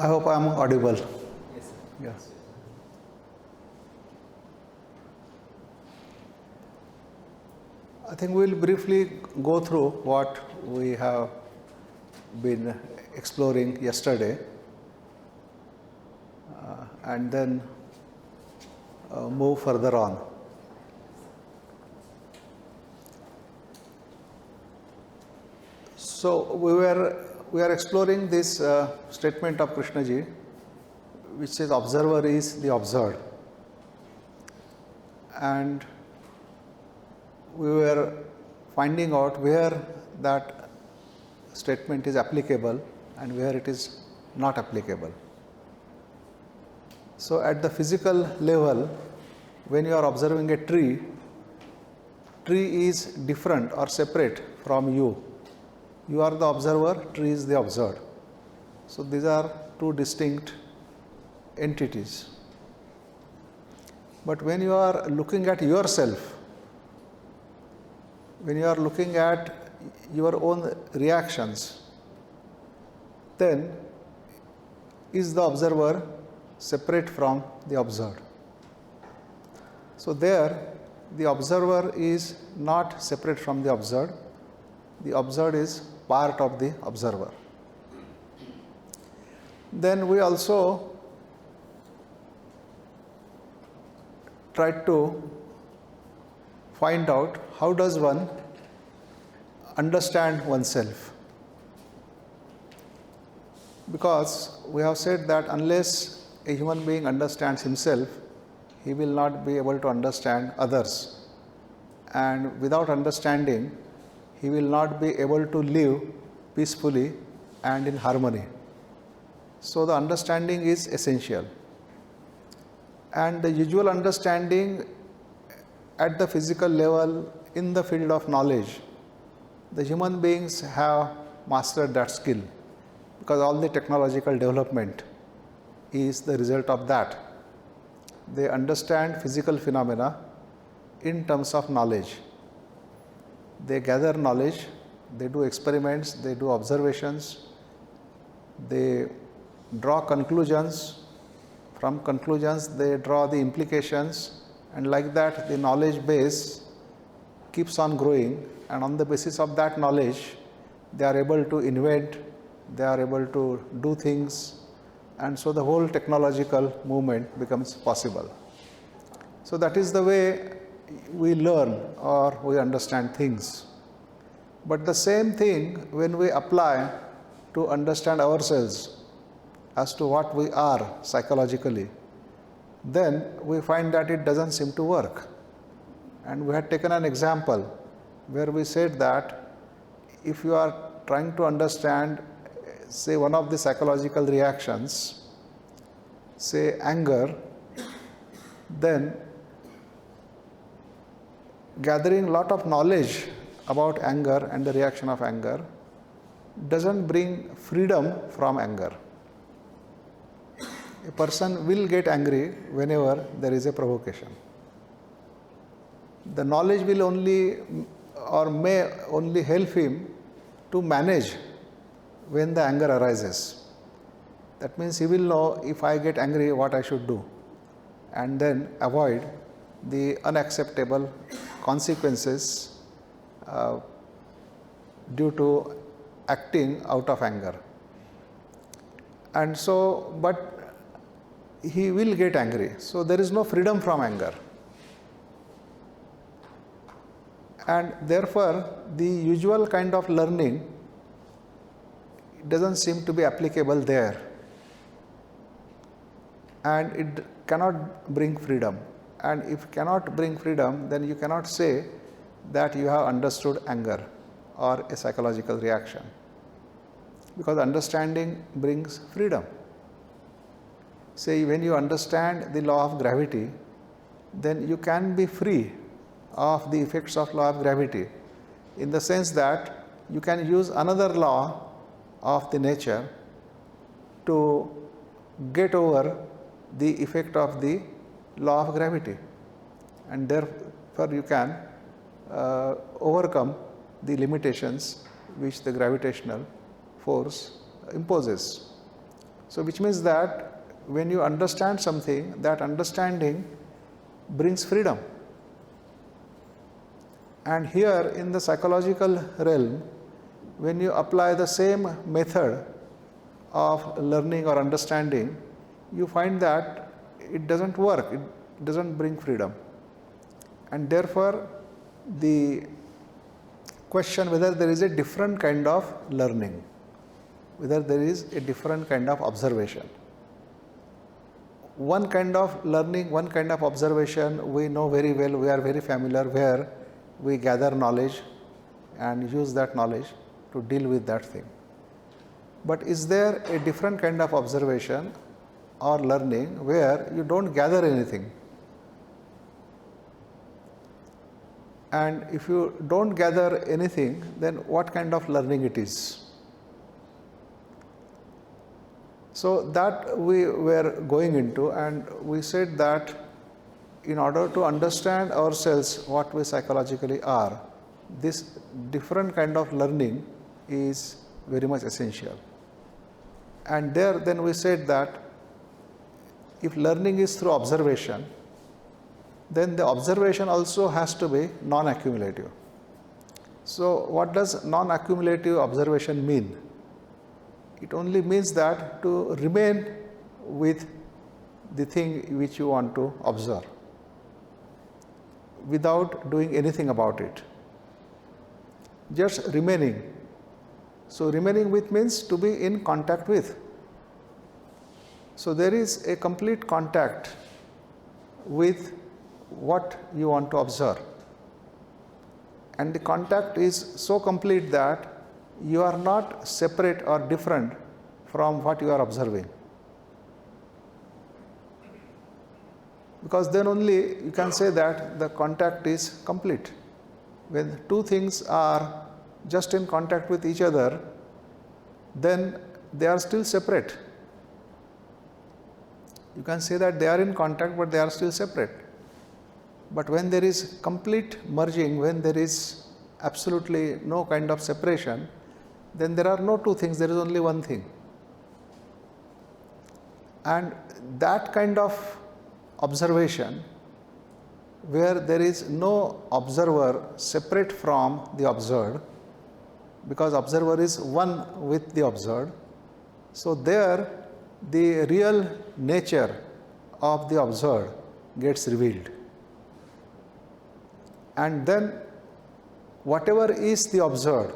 I hope I am audible. Yes, sir. Yeah. I think we will briefly go through what we have been exploring yesterday and then move further on. So we are exploring this statement of Krishnaji, which says observer is the observed, and we were finding out where that statement is applicable and where it is not applicable. So at the physical level, when you are observing a tree is different or separate from you. You are the observer, tree is the observed. So these are two distinct entities. But when you are looking at yourself, when you are looking at your own reactions, then is the observer separate from the observed? So there, the observer is not separate from the observed. The observed is part of the observer. Then we also tried to find out how does one understand oneself. Because we have said that unless a human being understands himself, he will not be able to understand others. And without understanding, he will not be able to live peacefully and in harmony. So the understanding is essential. And the usual understanding at the physical level, in the field of knowledge, the human beings have mastered that skill, because all the technological development is the result of that. They understand physical phenomena in terms of knowledge. They gather knowledge, they do experiments, they do observations, they draw conclusions. From conclusions, they draw the implications, and like that, the knowledge base keeps on growing, and on the basis of that knowledge, they are able to invent, they are able to do things, and so the whole technological movement becomes possible. So that is the way we learn or we understand things. But the same thing when we apply to understand ourselves as to what we are psychologically, then we find that it doesn't seem to work. And we had taken an example where we said that if you are trying to understand, say, one of the psychological reactions, say anger, then gathering a lot of knowledge about anger and the reaction of anger doesn't bring freedom from anger. A person will get angry whenever there is a provocation. The knowledge will only or may only help him to manage when the anger arises. That means he will know, if I get angry, what I should do, and then avoid the unacceptable consequences due to acting out of anger. And so, but he will get angry. So there is no freedom from anger. And therefore, the usual kind of learning doesn't seem to be applicable there. And it cannot bring freedom. And if cannot bring freedom, then you cannot say that you have understood anger or a psychological reaction. Because understanding brings freedom. Say, when you understand the law of gravity, then you can be free of the effects of law of gravity, in the sense that you can use another law of the nature to get over the effect of the law of gravity, and therefore you can overcome the limitations which the gravitational force imposes. So which means that when you understand something, that understanding brings freedom. And here in the psychological realm, when you apply the same method of learning or understanding, you find that it doesn't work, it doesn't bring freedom. And therefore, the question whether there is a different kind of learning, whether there is a different kind of observation. One kind of learning, one kind of observation we know very well, we are very familiar, where we gather knowledge and use that knowledge to deal with that thing. But is there a different kind of observation or learning where you don't gather anything? And if you don't gather anything, then what kind of learning it is? So that we were going into, and we said that in order to understand ourselves what we psychologically are, this different kind of learning is very much essential. And there then we said that if learning is through observation, then the observation also has to be non-accumulative. So what does non-accumulative observation mean? It only means that to remain with the thing which you want to observe without doing anything about it. Just remaining. So remaining with means to be in contact with. So there is a complete contact with what you want to observe. And the contact is so complete that you are not separate or different from what you are observing. Because then only you can say that the contact is complete. When two things are just in contact with each other, then they are still separate. You can say that they are in contact, but they are still separate. But when there is complete merging, when there is absolutely no kind of separation, then there are no two things, there is only one thing. And that kind of observation, where there is no observer separate from the observed, because observer is one with the observed, so there the real nature of the observed gets revealed. And then whatever is the observed,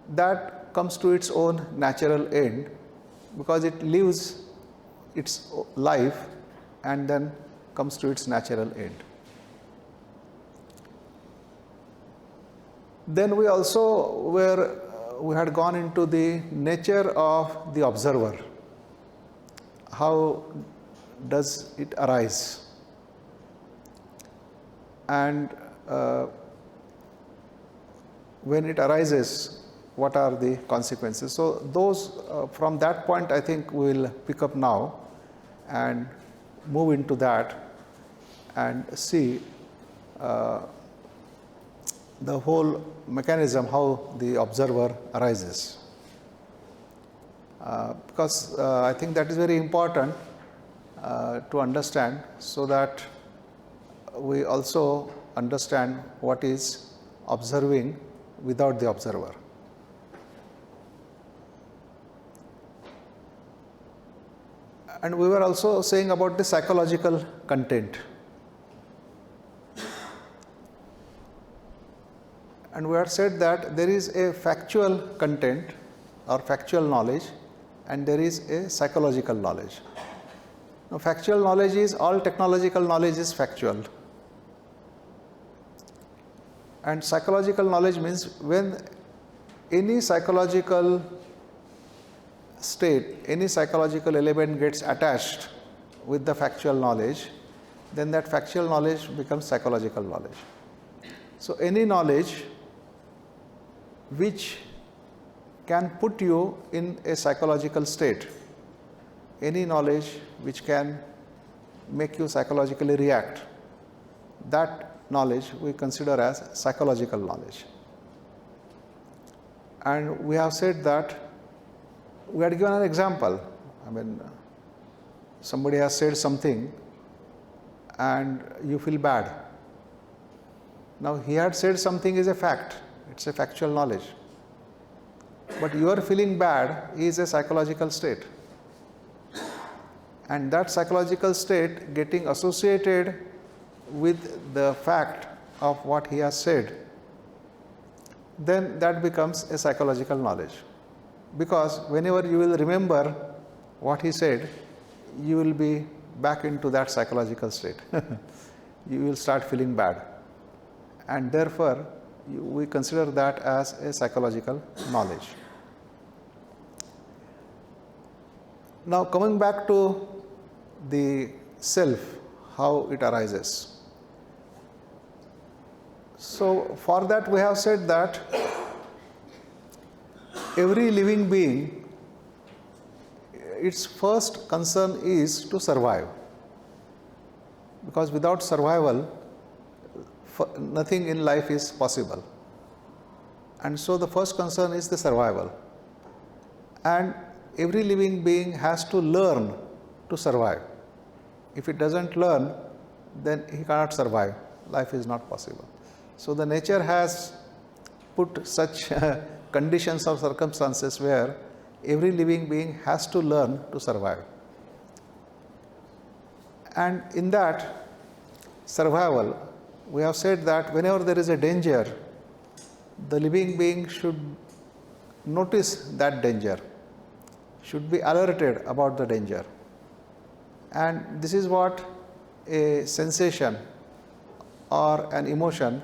that comes to its own natural end, because it lives its life and then comes to its natural end. Then we also we had gone into the nature of the observer. How does it arise? And when it arises, what are the consequences? So those, from that point, I think we will pick up now and move into that and see the whole mechanism, how the observer arises. Because I think that is very important to understand, so that we also understand what is observing without the observer. And we were also saying about the psychological content. And we had said that there is a factual content or factual knowledge, and there is a psychological knowledge. Now, factual knowledge is, all technological knowledge is factual. And psychological knowledge means when any psychological state, any psychological element gets attached with the factual knowledge, then that factual knowledge becomes psychological knowledge. So any knowledge which can put you in a psychological state, any knowledge which can make you psychologically react, that knowledge we consider as psychological knowledge. And we have said that we had given an example. I mean, somebody has said something and you feel bad. Now, he had said something is a fact, it's a factual knowledge. But your feeling bad is a psychological state. And that psychological state getting associated with the fact of what he has said, then that becomes a psychological knowledge. Because whenever you will remember what he said, you will be back into that psychological state. You will start feeling bad. And therefore, we consider that as a psychological knowledge. Now, coming back to the self, how it arises. So, for that we have said that every living being, its first concern is to survive. Because without survival, nothing in life is possible. And so the first concern is the survival. And every living being has to learn to survive. If it doesn't learn, then he cannot survive. Life is not possible. So the nature has put such conditions or circumstances where every living being has to learn to survive. And in that survival, we have said that whenever there is a danger, the living being should notice that danger, should be alerted about the danger. And this is what a sensation or an emotion,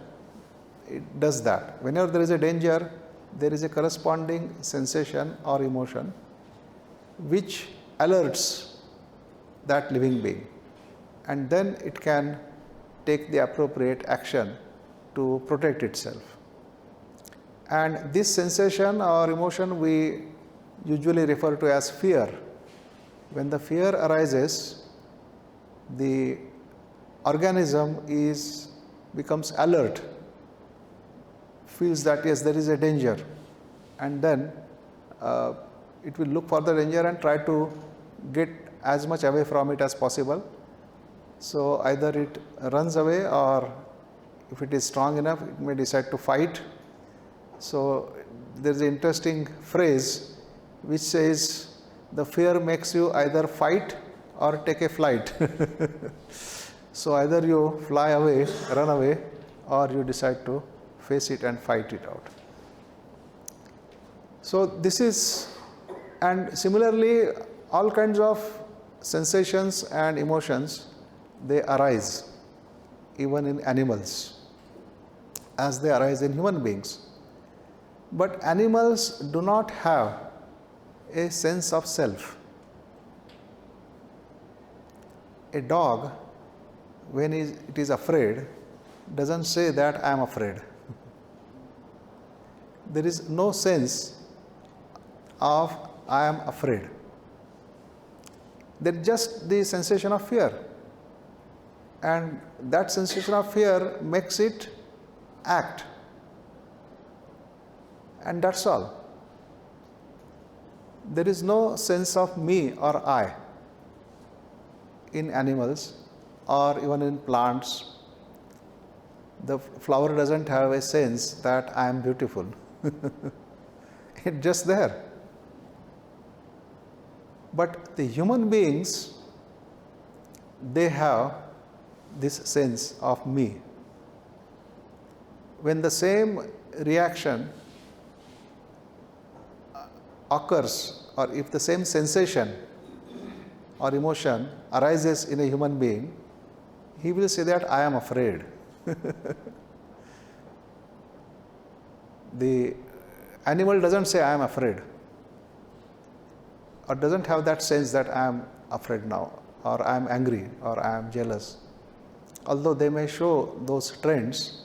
it does that. Whenever there is a danger, there is a corresponding sensation or emotion which alerts that living being, and then it can take the appropriate action to protect itself. And this sensation or emotion we usually refer to as fear. When the fear arises, the organism becomes alert, feels that yes, there is a danger, and then it will look for the danger and try to get as much away from it as possible. So either it runs away, or if it is strong enough, it may decide to fight. So there is an interesting phrase which says the fear makes you either fight or take a flight. So either you fly away, run away, or you decide to face it and fight it out. So this is, and similarly all kinds of sensations and emotions, they arise even in animals as they arise in human beings. But animals do not have a sense of self. A dog, when it is afraid, doesn't say that I am afraid. There is no sense of I am afraid. There is just the sensation of fear. And that sensation of fear makes it act. And that's all. There is no sense of me or I in animals or even in plants. The flower doesn't have a sense that I am beautiful. It's just there. But the human beings, they have this sense of me. When the same reaction occurs, or if the same sensation or emotion arises in a human being, he will say that I am afraid. The animal doesn't say I am afraid, or doesn't have that sense that I am afraid now, or I am angry, or I am jealous. Although they may show those trends,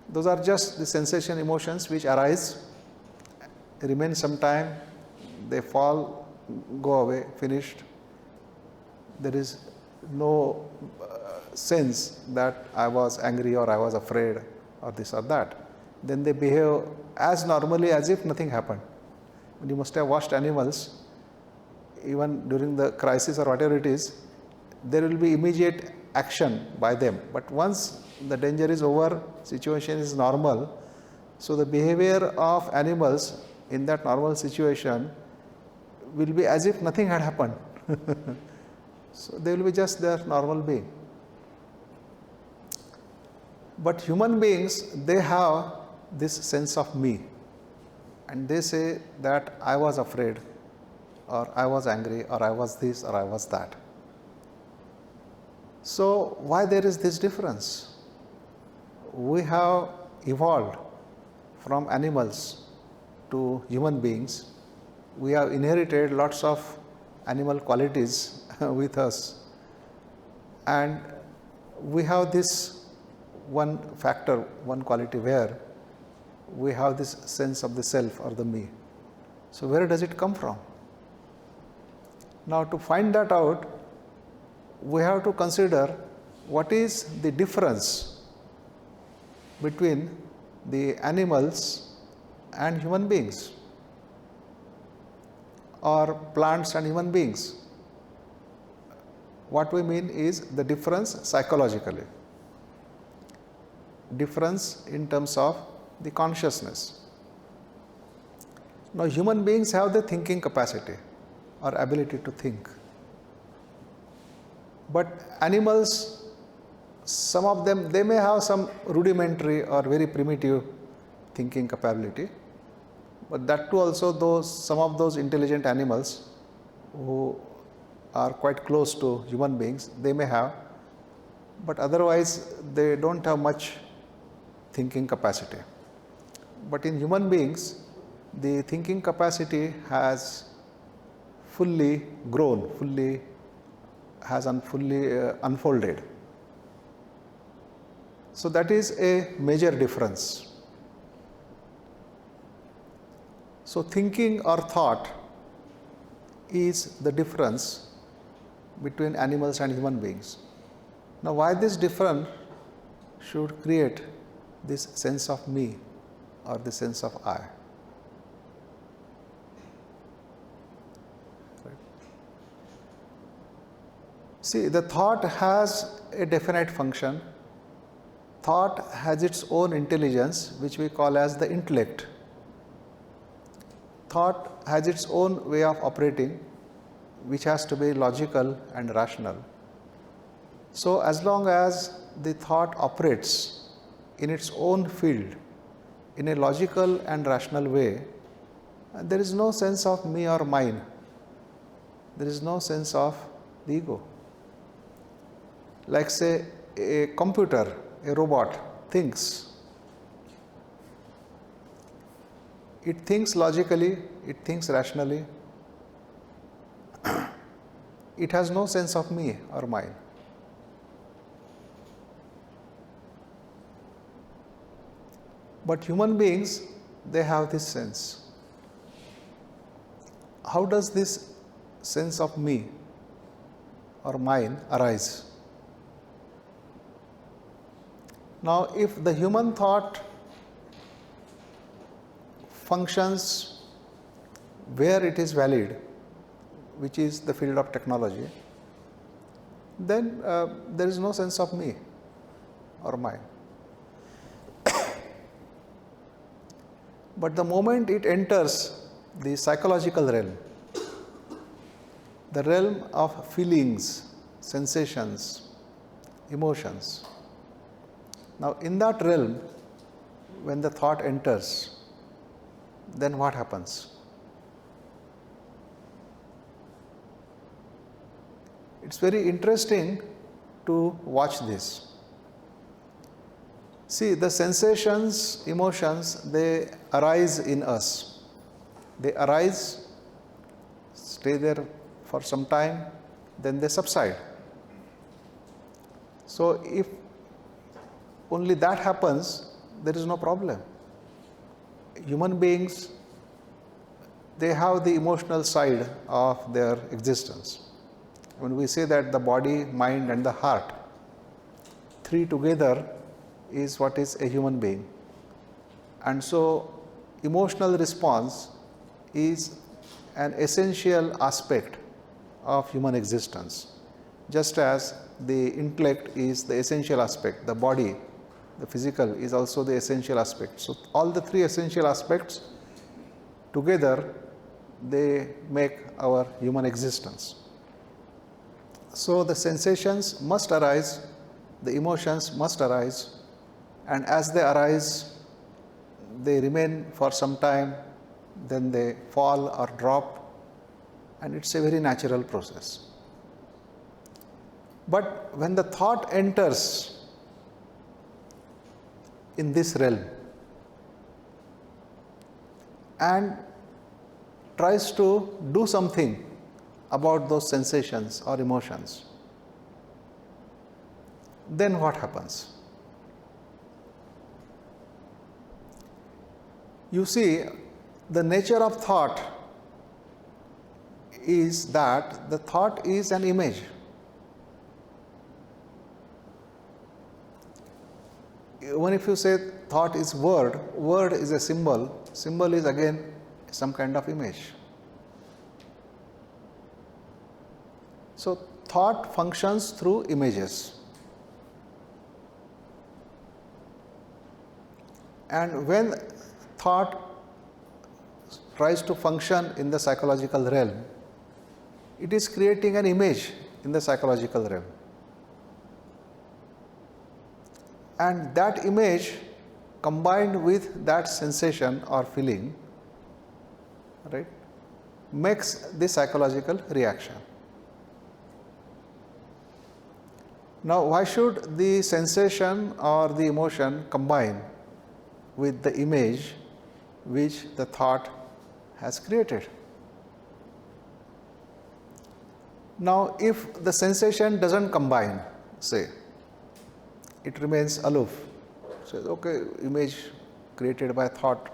those are just the sensation emotions which arise, remain some time, they fall, go away, finished. There is no sense that I was angry or I was afraid or this or that. Then they behave as normally as if nothing happened. And you must have watched animals even during the crisis or whatever it is, there will be immediate action by them. But once the danger is over, situation is normal, so the behavior of animals in that normal situation will be as if nothing had happened. So they will be just their normal being. But human beings, they have this sense of me, and they say that I was afraid, or I was angry, or I was this, or I was that. So why there is this difference? We have evolved from animals to human beings. We have inherited lots of animal qualities with us, and we have this one factor, one quality where we have this sense of the self or the me. So where does it come from? Now to find that out, we have to consider what is the difference between the animals and human beings, or plants and human beings. What we mean is the difference psychologically, difference in terms of the consciousness. Now human beings have the thinking capacity or ability to think, but animals, some of them, they may have some rudimentary or very primitive thinking capability, but that too also some of those intelligent animals who are quite close to human beings, they may have, but otherwise they don't have much thinking capacity. But in human beings, the thinking capacity has fully grown, fully unfolded. So that is a major difference. So thinking or thought is the difference between animals and human beings. Now why this difference should create this sense of me or the sense of I? Right. See, the thought has a definite function. Thought has its own intelligence, which we call as the intellect. Thought has its own way of operating, which has to be logical and rational. So as long as the thought operates in its own field in a logical and rational way, there is no sense of me or mine. There is no sense of the ego. Like say a computer, a robot thinks. It thinks logically, it thinks rationally. It has no sense of me or mine. But human beings, they have this sense. How does this sense of me or mine arise? Now, if the human thought functions where it is valid, which is the field of technology, then there is no sense of me or mine. But the moment it enters the psychological realm, the realm of feelings, sensations, emotions, now in that realm, when the thought enters, then what happens? It's very interesting to watch this. See, the sensations, emotions, they arise in us. They arise, stay there for some time, then they subside. So if only that happens, there is no problem. Human beings, they have the emotional side of their existence. When we say that the body, mind and the heart, three together is what is a human being. And so emotional response is an essential aspect of human existence. Just as the intellect is the essential aspect, the body, the physical is also the essential aspect. So all the three essential aspects together, they make our human existence. So the sensations must arise, the emotions must arise, and as they arise, they remain for some time, then they fall or drop, and it's a very natural process. But when the thought enters in this realm and tries to do something about those sensations or emotions, then what happens? You see, the nature of thought is that the thought is an image. Even if you say thought is word, word is a symbol, symbol is again some kind of image. So thought functions through images. And when thought tries to function in the psychological realm, it is creating an image in the psychological realm. And that image combined with that sensation or feeling, right, makes the psychological reaction. Now, why should the sensation or the emotion combine with the image which the thought has created? Now, if the sensation doesn't combine, say, it remains aloof, says, okay, image created by thought,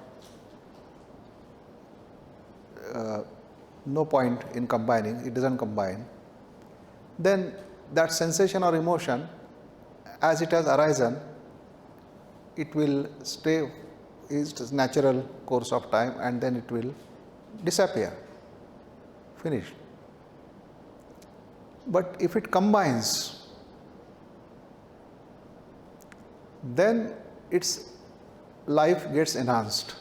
no point in combining, it doesn't combine, then that sensation or emotion, as it has arisen, it will stay its natural course of time and then it will disappear, finished. But if it combines, then its life gets enhanced.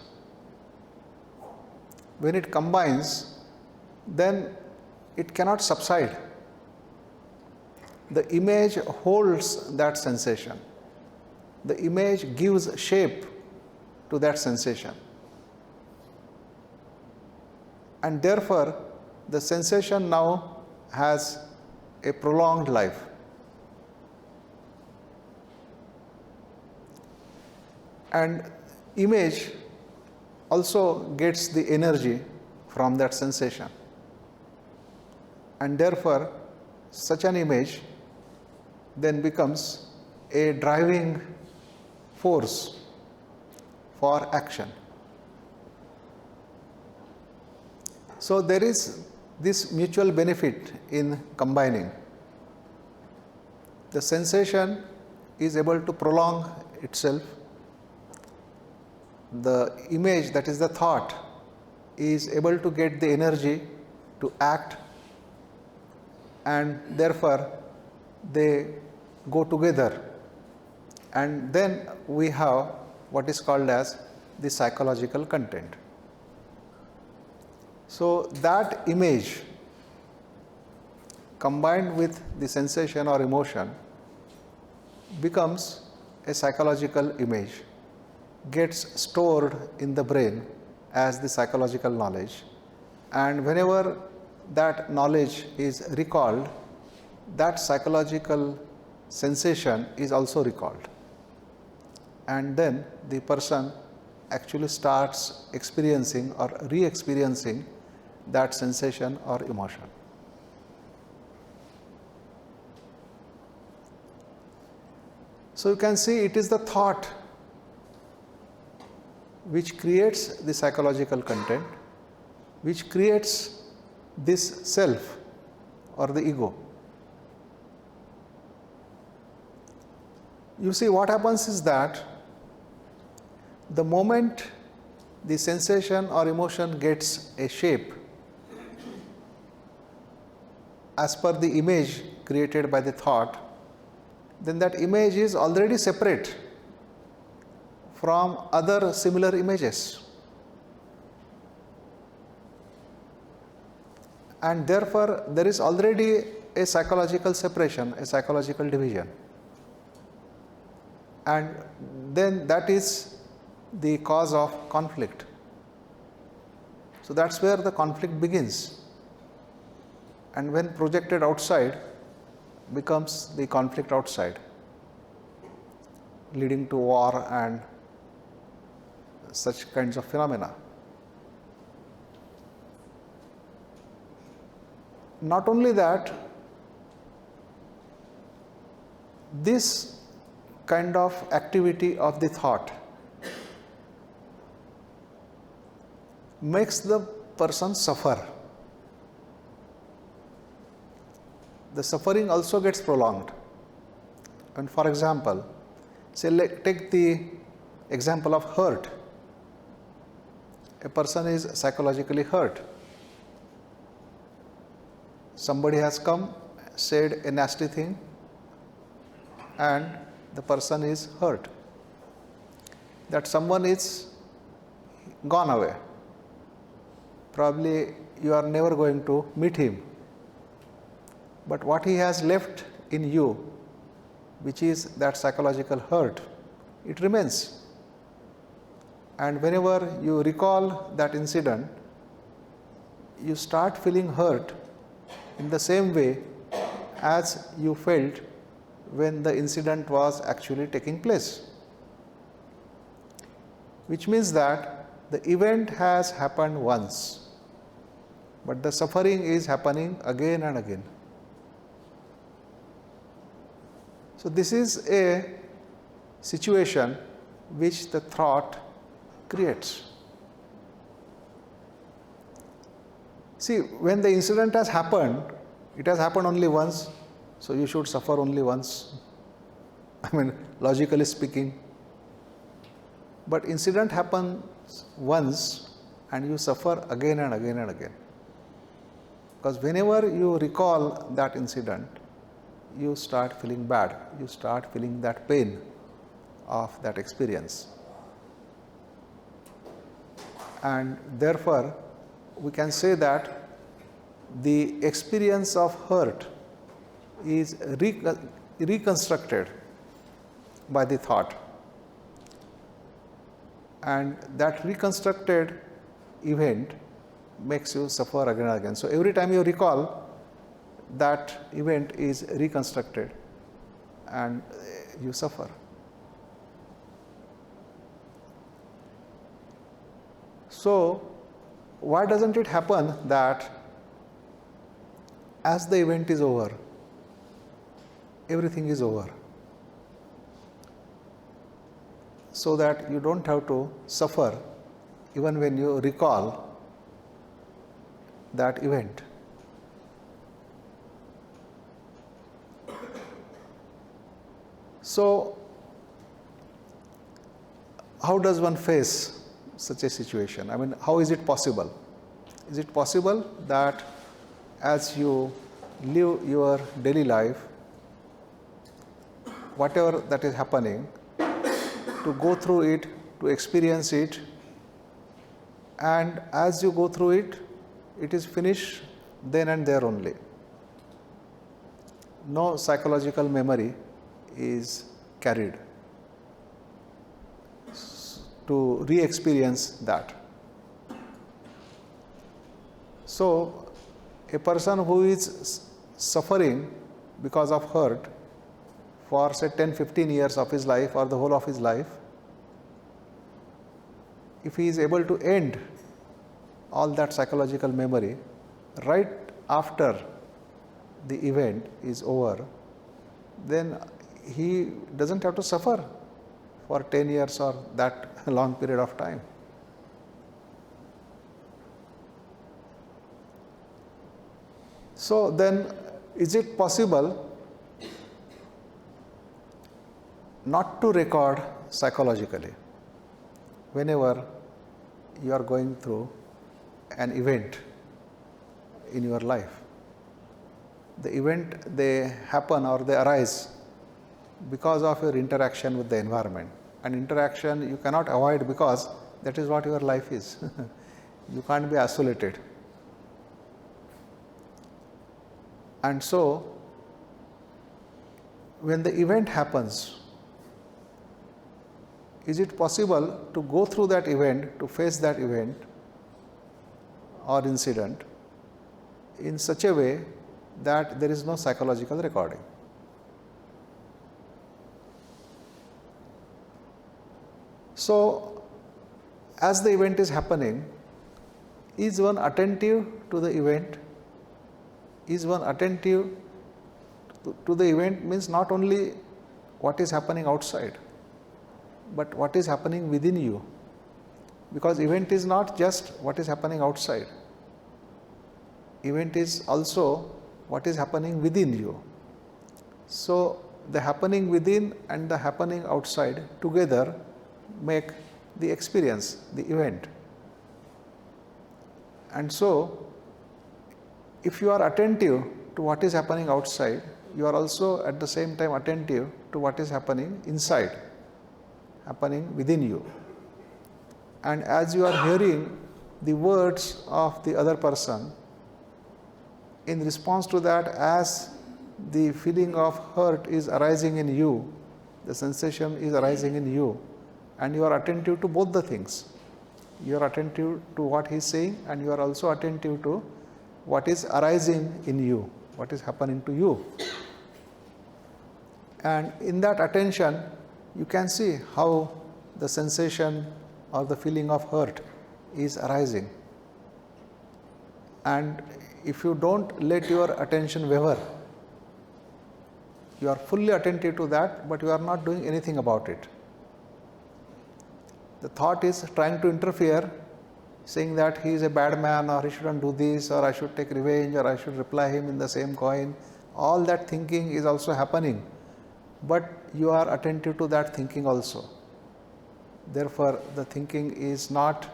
When it combines, then it cannot subside. The image holds that sensation. The image gives shape to that sensation. And therefore, the sensation now has a prolonged life. And image also gets the energy from that sensation. And therefore, such an image then becomes a driving force for action. So there is this mutual benefit in combining. The sensation is able to prolong itself. The image, that is the thought, is able to get the energy to act, and therefore they go together, and then we have what is called as the psychological content. So that image combined with the sensation or emotion becomes a psychological image, gets stored in the brain as the psychological knowledge, and whenever that knowledge is recalled, that psychological sensation is also recalled, and then the person actually starts experiencing or re-experiencing that sensation or emotion. So you can see it is the thought which creates the psychological content, which creates this self or the ego. You see, what happens is that the moment the sensation or emotion gets a shape, as per the image created by the thought, then that image is already separate from other similar images. And therefore, there is already a psychological separation, a psychological division. And then that is the cause of conflict. So that's where the conflict begins. And when projected outside, becomes the conflict outside, leading to war and such kinds of phenomena. Not only that, this kind of activity of the thought makes the person suffer. The suffering also gets prolonged. And for example, say take the example of hurt. A person is psychologically hurt. Somebody has come, said a nasty thing, and the person is hurt. That someone is gone away. Probably you are never going to meet him. But what he has left in you, which is that psychological hurt, it remains. And whenever you recall that incident, you start feeling hurt in the same way as you felt when the incident was actually taking place. Which means that the event has happened once, but the suffering is happening again and again. So this is a situation which the thought creates. See, when the incident has happened, it has happened only once, so you should suffer only once. I mean, logically speaking. But incident happens once and you suffer again and again and again. Because whenever you recall that incident, you start feeling bad, you start feeling that pain of that experience. And therefore, we can say that the experience of hurt is reconstructed by the thought. And that reconstructed event makes you suffer again and again. So every time you recall, that event is reconstructed and you suffer. So why doesn't it happen that as the event is over, everything is over, so that you don't have to suffer even when you recall that event? So, how does one face such a situation? I mean, how is it possible? Is it possible that as you live your daily life, whatever that is happening, to go through it, to experience it, and as you go through it, it is finished then and there only? No psychological memory is carried to re-experience that. So, a person who is suffering because of hurt for say 10-15 years of his life or the whole of his life, if he is able to end all that psychological memory right after the event is over, then he doesn't have to suffer for 10 years or that long period of time. So then, is it possible not to record psychologically whenever you are going through an event in your life? the event, they happen or they arise because of your interaction with the environment. And interaction you cannot avoid because that is what your life is. You can't be isolated. And so, when the event happens, is it possible to go through that event, to face that event or incident in such a way that there is no psychological recording? So, as the event is happening, is one attentive to the event? Is one attentive to the event means not only what is happening outside, but what is happening within you. Because event is not just what is happening outside. Event is also what is happening within you. So, the happening within and the happening outside together make the experience, the event. And so, if you are attentive to what is happening outside, you are also at the same time attentive to what is happening inside, happening within you. And as you are hearing the words of the other person, in response to that, as the feeling of hurt is arising in you, the sensation is arising in you, and you are attentive to both the things. You are attentive to what he is saying, and you are also attentive to what is arising in you, what is happening to you. And in that attention, you can see how the sensation or the feeling of hurt is arising. And if you don't let your attention waver, you are fully attentive to that, but you are not doing anything about it. The thought is trying to interfere, saying that he is a bad man, or he shouldn't do this, or I should take revenge, or I should reply him in the same coin. All that thinking is also happening, but you are attentive to that thinking also. Therefore, the thinking is not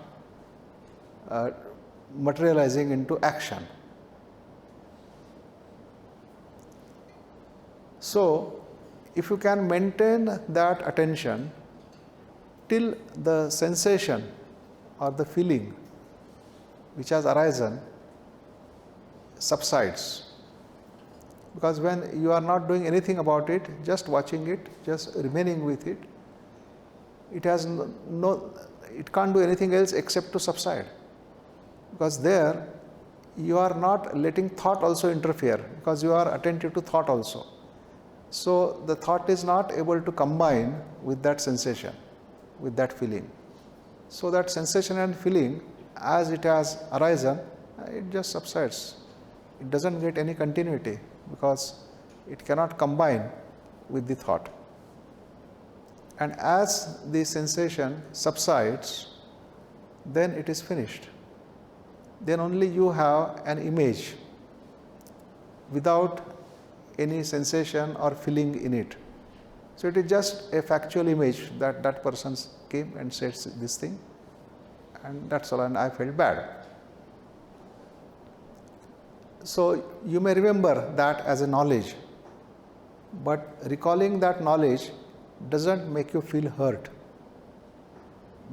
materializing into action. So, if you can maintain that attention till the sensation or the feeling which has arisen subsides, because when you are not doing anything about it, just watching it, just remaining with it, it has it can't do anything else except to subside, because there you are not letting thought also interfere, because you are attentive to thought also. So the thought is not able to combine with that sensation, with that feeling. So that sensation and feeling, as it has arisen, it just subsides. It doesn't get any continuity because it cannot combine with the thought. And as the sensation subsides, then it is finished. Then only you have an image without any sensation or feeling in it. So it is just a factual image that that person came and said this thing, and that's all, and I felt bad. So you may remember that as a knowledge, but recalling that knowledge doesn't make you feel hurt,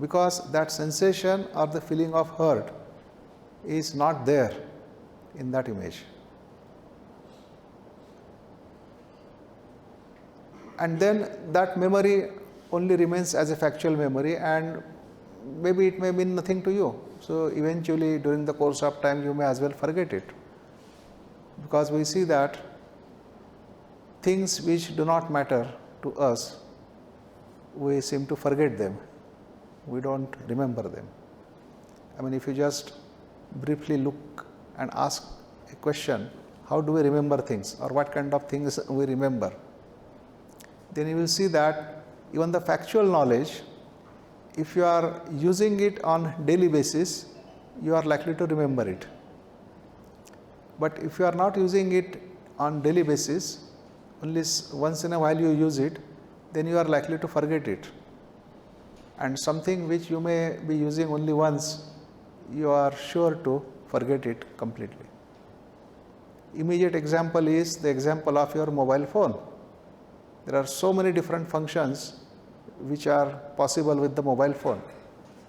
because that sensation or the feeling of hurt is not there in that image. And then that memory only remains as a factual memory, and maybe it may mean nothing to you. So eventually during the course of time you may as well forget it, because we see that things which do not matter to us, we seem to forget them. We don't remember them. I mean, if you just briefly look and ask a question, how do we remember things, or what kind of things we remember, then you will see that even the factual knowledge, if you are using it on daily basis, you are likely to remember it. But if you are not using it on daily basis, only once in a while you use it, then you are likely to forget it. And something which you may be using only once, you are sure to forget it completely. immediate example is the example of your mobile phone. There are so many different functions which are possible with the mobile phone.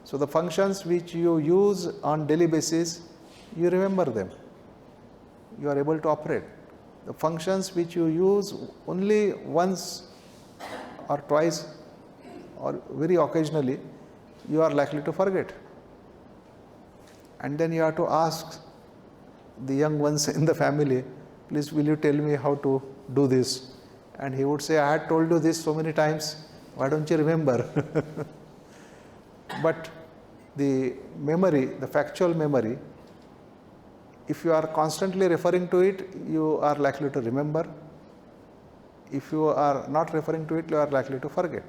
So the functions which you use on daily basis, you remember them. You are able to operate. The functions which you use only once or twice or very occasionally, you are likely to forget. And then you have to ask the young ones in the family, please will you tell me how to do this? And he would say, I had told you this so many times, why don't you remember? But the memory, the factual memory, if you are constantly referring to it, you are likely to remember. If you are not referring to it, you are likely to forget.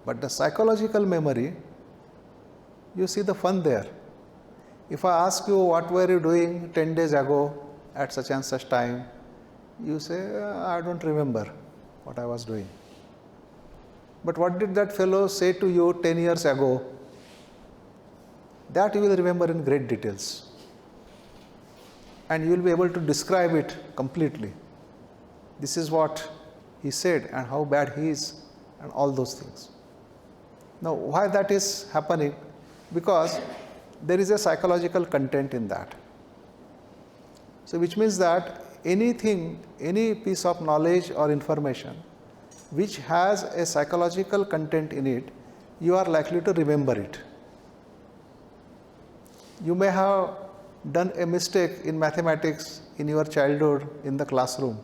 But the psychological memory, you see the fun there. If I ask you what were you doing 10 days ago at such and such time, you say, I don't remember what I was doing. But what did that fellow say to you 10 years ago? That you will remember in great details. And you will be able to describe it completely. This is what he said and how bad he is and all those things. Now, why that is happening? Because there is a psychological content in that. So, which means that anything, any piece of knowledge or information which has a psychological content in it, you are likely to remember it. You may have done a mistake in mathematics in your childhood in the classroom,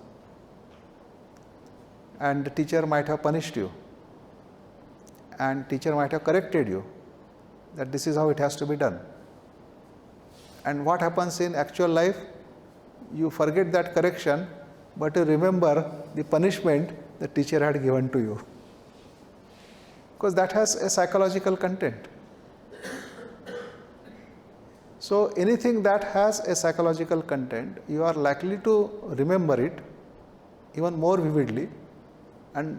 and the teacher might have punished you, and teacher might have corrected you that this is how it has to be done. And what happens in actual life? You forget that correction, but you remember the punishment the teacher had given to you, because that has a psychological content. So anything that has a psychological content, you are likely to remember it even more vividly, and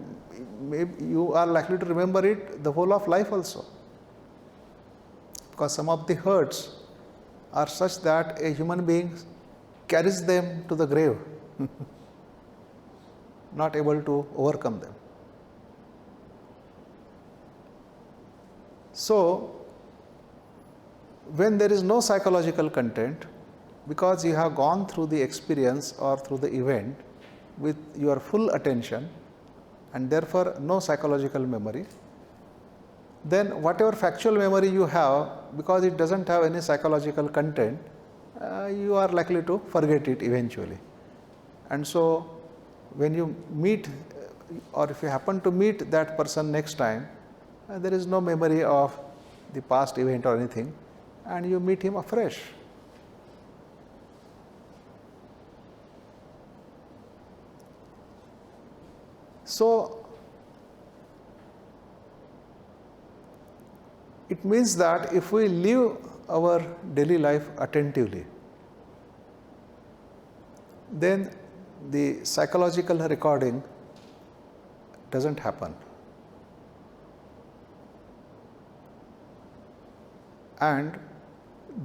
maybe you are likely to remember it the whole of life also, because some of the hurts are such that a human being carries them to the grave, not able to overcome them. So, when there is no psychological content, because you have gone through the experience or through the event with your full attention, and therefore no psychological memory, then whatever factual memory you have, because it doesn't have any psychological content, you are likely to forget it eventually. And so when you meet, or if you happen to meet that person next time, there is no memory of the past event or anything, and you meet him afresh. So it means that if we live our daily life attentively, then the psychological recording doesn't happen. And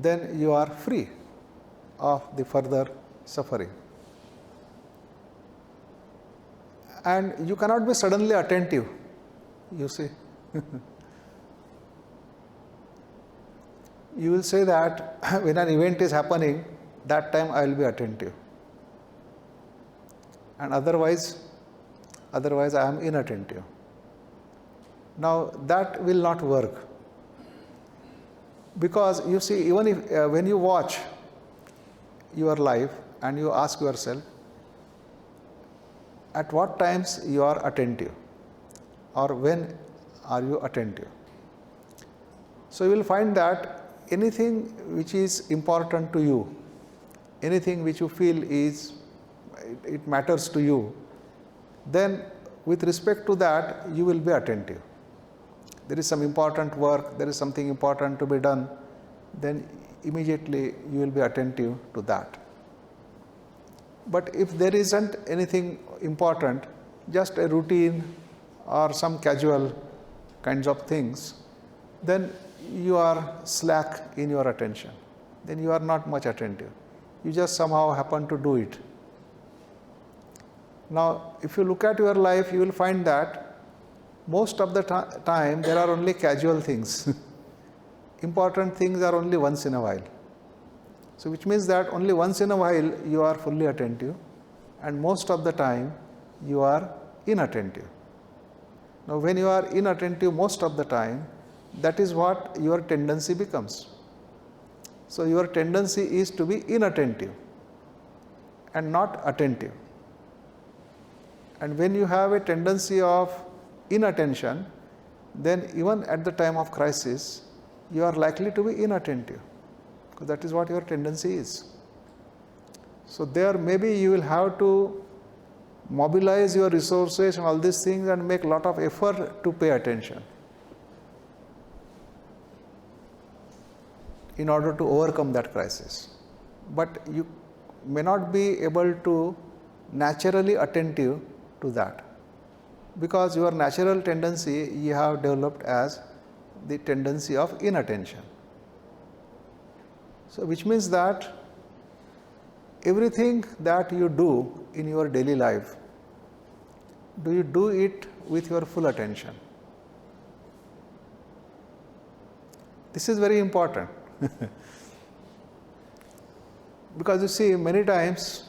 then you are free of the further suffering. And you cannot be suddenly attentive, you see. You will say that when an event is happening, that time I will be attentive. And otherwise I am inattentive. Now that will not work. Because you see, even if when you watch your life and you ask yourself, at what times you are attentive, or when are you attentive? So you will find that anything which is important to you, anything which you feel it matters to you, then with respect to that you will be attentive. There is some important work, there is something important to be done, then immediately you will be attentive to that. But if there isn't anything important, just a routine or some casual kinds of things, then you are slack in your attention. Then you are not much attentive. you just somehow happen to do it. Now, if you look at your life, you will find that most of the time there are only casual things. Important things are only once in a while. So, which means that only once in a while you are fully attentive, and most of the time you are inattentive. Now, when you are inattentive most of the time, that is what your tendency becomes. So, your tendency is to be inattentive and not attentive. And when you have a tendency of inattention, then even at the time of crisis, you are likely to be inattentive, because that is what your tendency is. So, there maybe you will have to mobilize your resources and all these things and make a lot of effort to pay attention in order to overcome that crisis. But you may not be able to naturally attentive to that, because your natural tendency you have developed as the tendency of inattention. So, which means that everything that you do in your daily life, do you do it with your full attention? This is very important. Because you see, many times,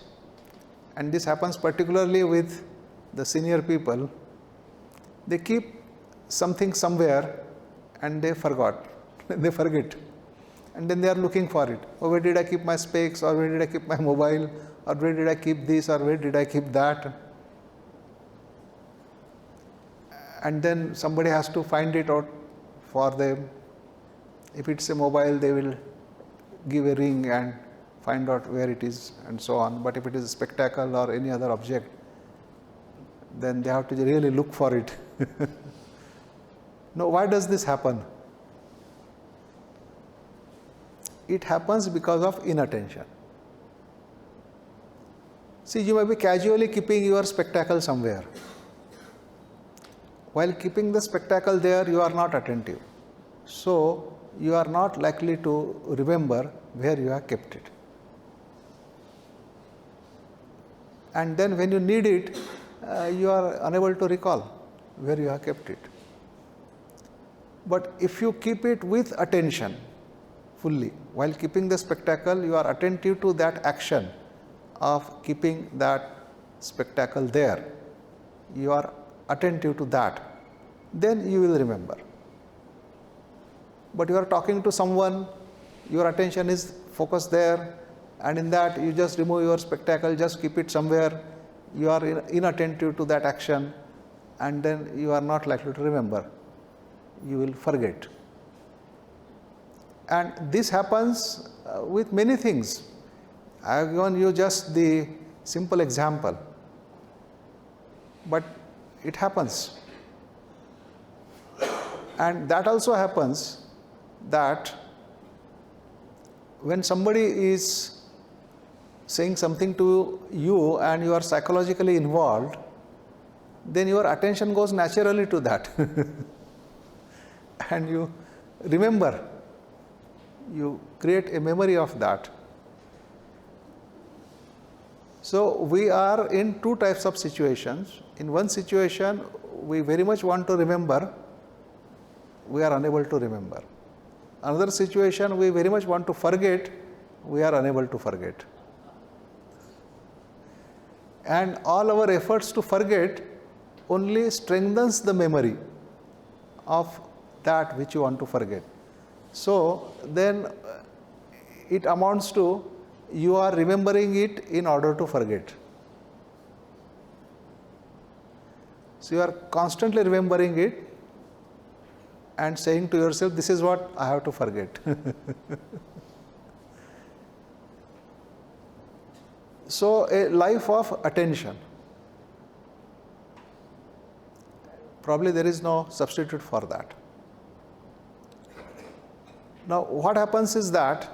and this happens particularly with the senior people, they keep something somewhere and they forget, and then they are looking for it. Oh, where did I keep my specs, or where did I keep my mobile, or where did I keep this, or where did I keep that? And then somebody has to find it out for them. If it's a mobile, they will give a ring and find out where it is and so on. But if it is a spectacle or any other object, then they have to really look for it. Now, why does this happen? It happens because of inattention. See, you may be casually keeping your spectacle somewhere. While keeping the spectacle there, you are not attentive. So, you are not likely to remember where you have kept it. And then when you need it, you are unable to recall where you have kept it. But if you keep it with attention fully, while keeping the spectacle, you are attentive to that action of keeping that spectacle there. You are attentive to that, then you will remember. But you are talking to someone, your attention is focused there, and in that you just remove your spectacle, just keep it somewhere, you are inattentive to that action, and then you are not likely to remember. You will forget. And this happens with many things. I have given you just the simple example, but it happens. And that also happens that when somebody is saying something to you and you are psychologically involved, then your attention goes naturally to that. And you remember, you create a memory of that. So, we are in two types of situations. In one situation, we very much want to remember, we are unable to remember. Another situation, we very much want to forget, we are unable to forget. And all our efforts to forget only strengthens the memory of that which you want to forget. So, then it amounts to you are remembering it in order to forget. So, you are constantly remembering it and saying to yourself, this is what I have to forget. So, a life of attention, probably there is no substitute for that. Now, what happens is that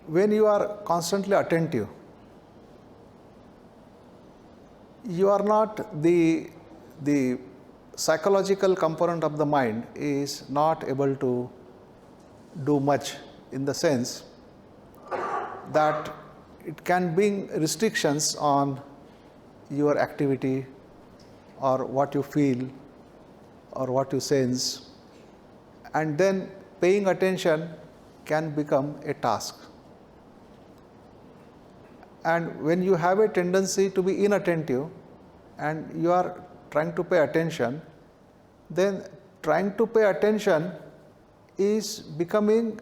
when you are constantly attentive, you are not the psychological component of the mind is not able to do much, in the sense that it can bring restrictions on your activity or what you feel or what you sense, and then paying attention can become a task. And when you have a tendency to be inattentive and you are trying to pay attention, then trying to pay attention is becoming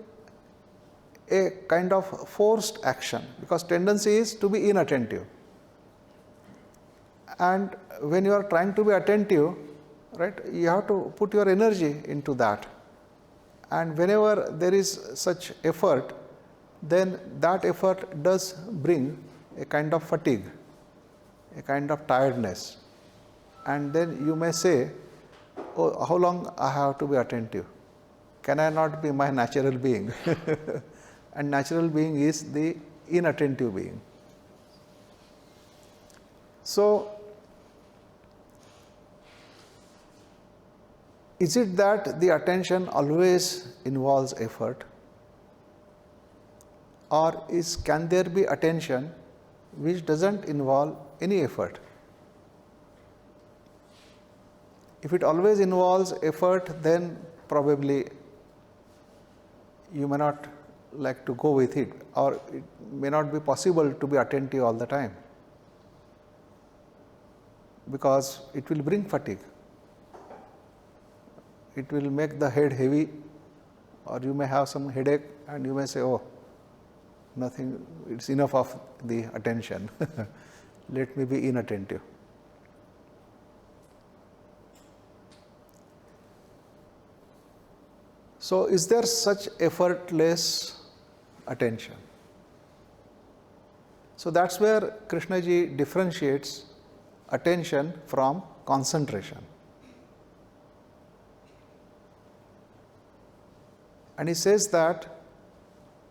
a kind of forced action, because tendency is to be inattentive. And when you are trying to be attentive, right, you have to put your energy into that. And whenever there is such effort, then that effort does bring a kind of fatigue, a kind of tiredness. And then you may say, oh, how long I have to be attentive? Can I not be my natural being? And natural being is the inattentive being. So, is it that the attention always involves effort? Or can there be attention which doesn't involve any effort? If it always involves effort, then probably you may not like to go with it, or it may not be possible to be attentive all the time, because it will bring fatigue. It will make the head heavy, or you may have some headache and you may say, oh, nothing, it's enough of the attention. Let me be inattentive. So, is there such effortless attention? So, that's where Krishnaji differentiates attention from concentration. And he says that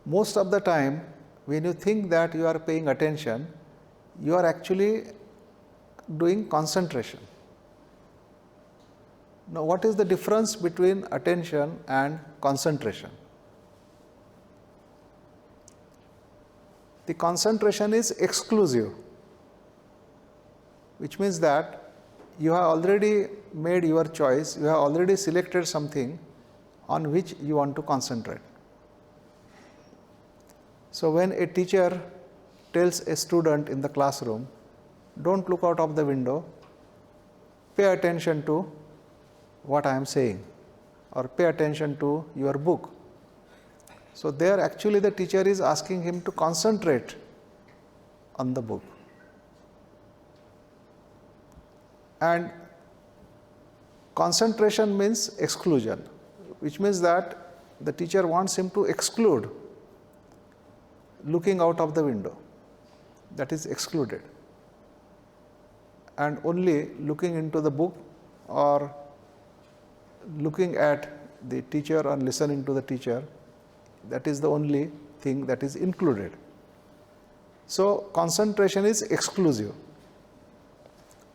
most of the time, when you think that you are paying attention, you are actually doing concentration. Now, what is the difference between attention and concentration? The concentration is exclusive, which means that you have already made your choice, you have already selected something on which you want to concentrate. So, when a teacher tells a student in the classroom, don't look out of the window, pay attention to what I am saying, or pay attention to your book. So, there actually the teacher is asking him to concentrate on the book. And concentration means exclusion, which means that the teacher wants him to exclude looking out of the window. That is excluded. And only looking into the book or looking at the teacher or listening to the teacher, that is the only thing that is included. So, concentration is exclusive.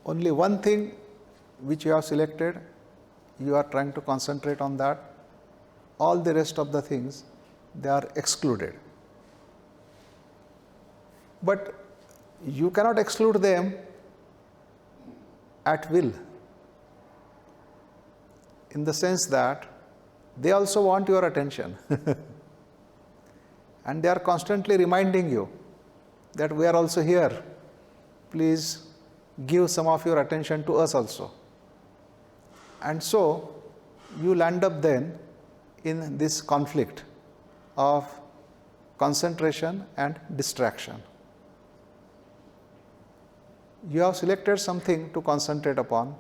Only one thing which you have selected, you are trying to concentrate on that. All the rest of the things, they are excluded. But you cannot exclude them at will, in the sense that they also want your attention. And they are constantly reminding you that we are also here. Please give some of your attention to us also. And so, you land up then in this conflict of concentration and distraction. You have selected something to concentrate upon,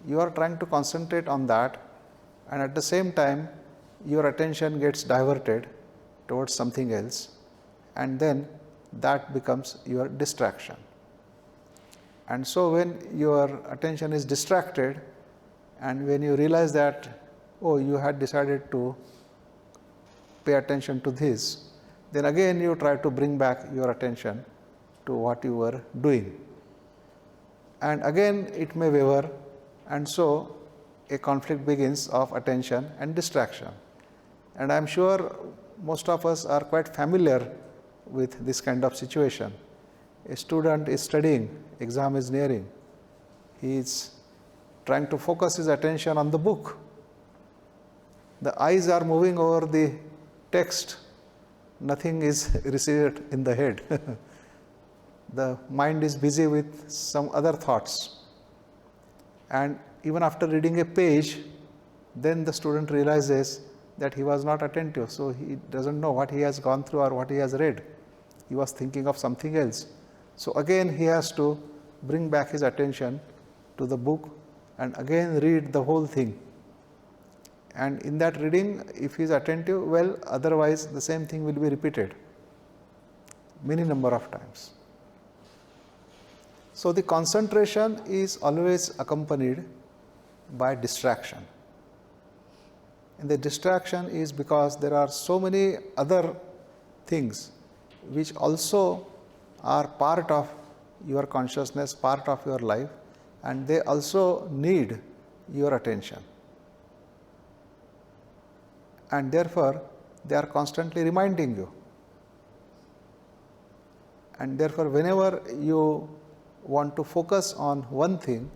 you are trying to concentrate on that, and at the same time your attention gets diverted towards something else, and then that becomes your distraction. And so, when your attention is distracted and when you realize that, oh, you had decided to pay attention to this, then again you try to bring back your attention to what you were doing. And again it may waver, and so a conflict begins of attention and distraction. And I am sure most of us are quite familiar with this kind of situation. A student is studying, exam is nearing. He is trying to focus his attention on the book. The eyes are moving over the text. Nothing is received in the head. The mind is busy with some other thoughts. And even after reading a page, then the student realizes that he was not attentive. So he doesn't know what he has gone through or what he has read. He was thinking of something else. So again he has to bring back his attention to the book and again read the whole thing. And in that reading, if he is attentive, well, otherwise the same thing will be repeated many number of times. So the concentration is always accompanied by distraction. And the distraction is because there are so many other things which also are part of your consciousness, part of your life, and they also need your attention. And therefore, they are constantly reminding you. And therefore, whenever you want to focus on one thing,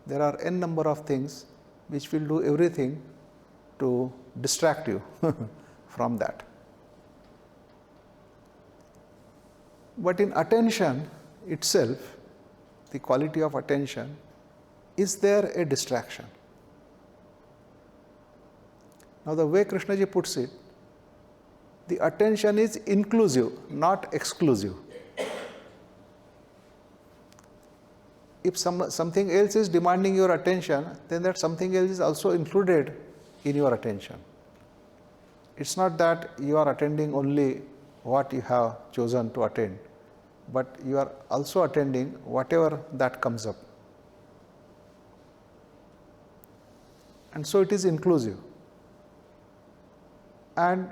there are n number of things which will do everything to distract you from that. But in attention itself, the quality of attention, is there a distraction? Now, the way Krishnaji puts it, the attention is inclusive, not exclusive. If something else is demanding your attention, then that something else is also included in your attention. It's not that you are attending only what you have chosen to attend, but you are also attending whatever that comes up. And so it is inclusive. And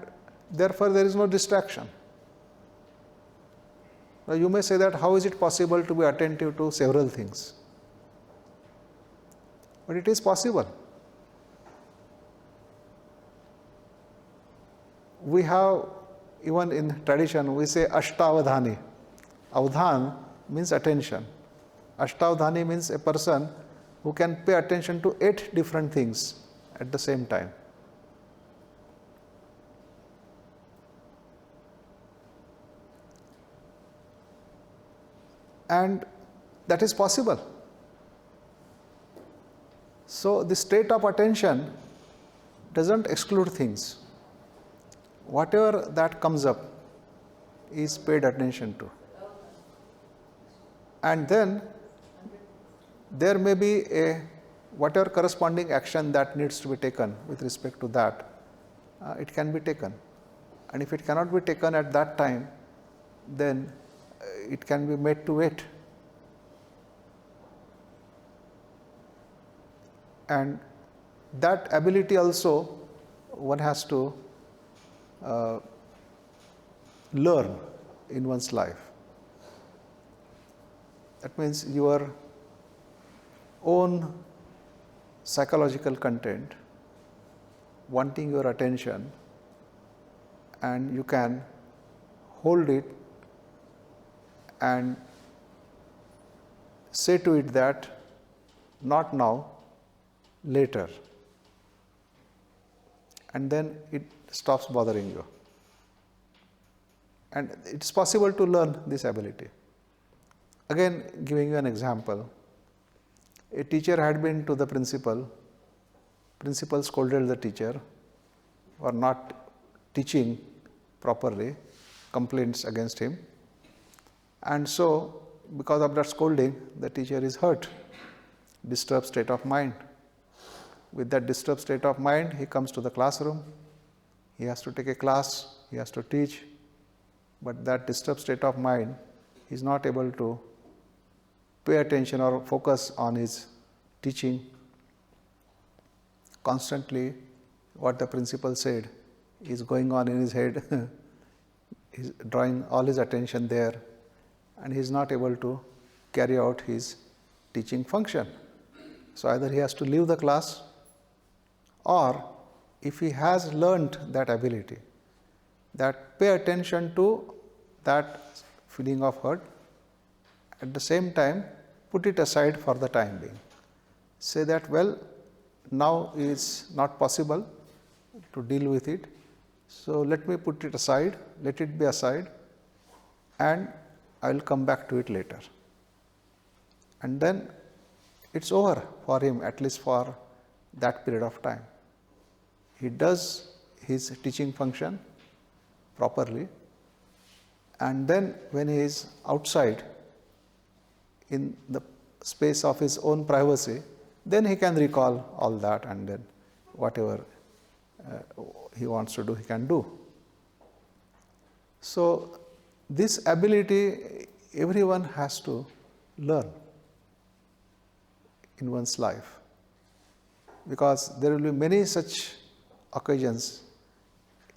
therefore there is no distraction. Now you may say that how is it possible to be attentive to several things? But it is possible. We have, even in tradition, we say Ashtavadhani. Avdhan means attention. Ashtavadhani means a person who can pay attention to 8 different things at the same time. And that is possible. So the state of attention doesn't exclude things. Whatever that comes up is paid attention to. And then there may be a whatever corresponding action that needs to be taken with respect to that, it can be taken. And if it cannot be taken at that time, then it can be made to wait. And that ability also one has to learn in one's life. That means your own psychological content wanting your attention, and you can hold it and say to it that not now, later, and then it stops bothering you. And it is possible to learn this ability. Again, giving you an example, a teacher had been to the principal scolded the teacher for not teaching properly, complaints against him. And so, because of that scolding, the teacher is hurt, disturbed state of mind. With that disturbed state of mind, he comes to the classroom, he has to take a class, he has to teach, but that disturbed state of mind, he is not able to pay attention or focus on his teaching. Constantly, what the principal said is going on in his head, he is drawing all his attention there, and he is not able to carry out his teaching function. So either he has to leave the class, or if he has learnt that ability, that pay attention to that feeling of hurt. At the same time, put it aside for the time being. Say that, well, now is not possible to deal with it, so let me put it aside, let it be aside, and I will come back to it later. And then it's over for him, at least for that period of time. He does his teaching function properly, and then when he is outside in the space of his own privacy, then he can recall all that, and then whatever he wants to do, he can do. So this ability everyone has to learn in one's life, because there will be many such occasions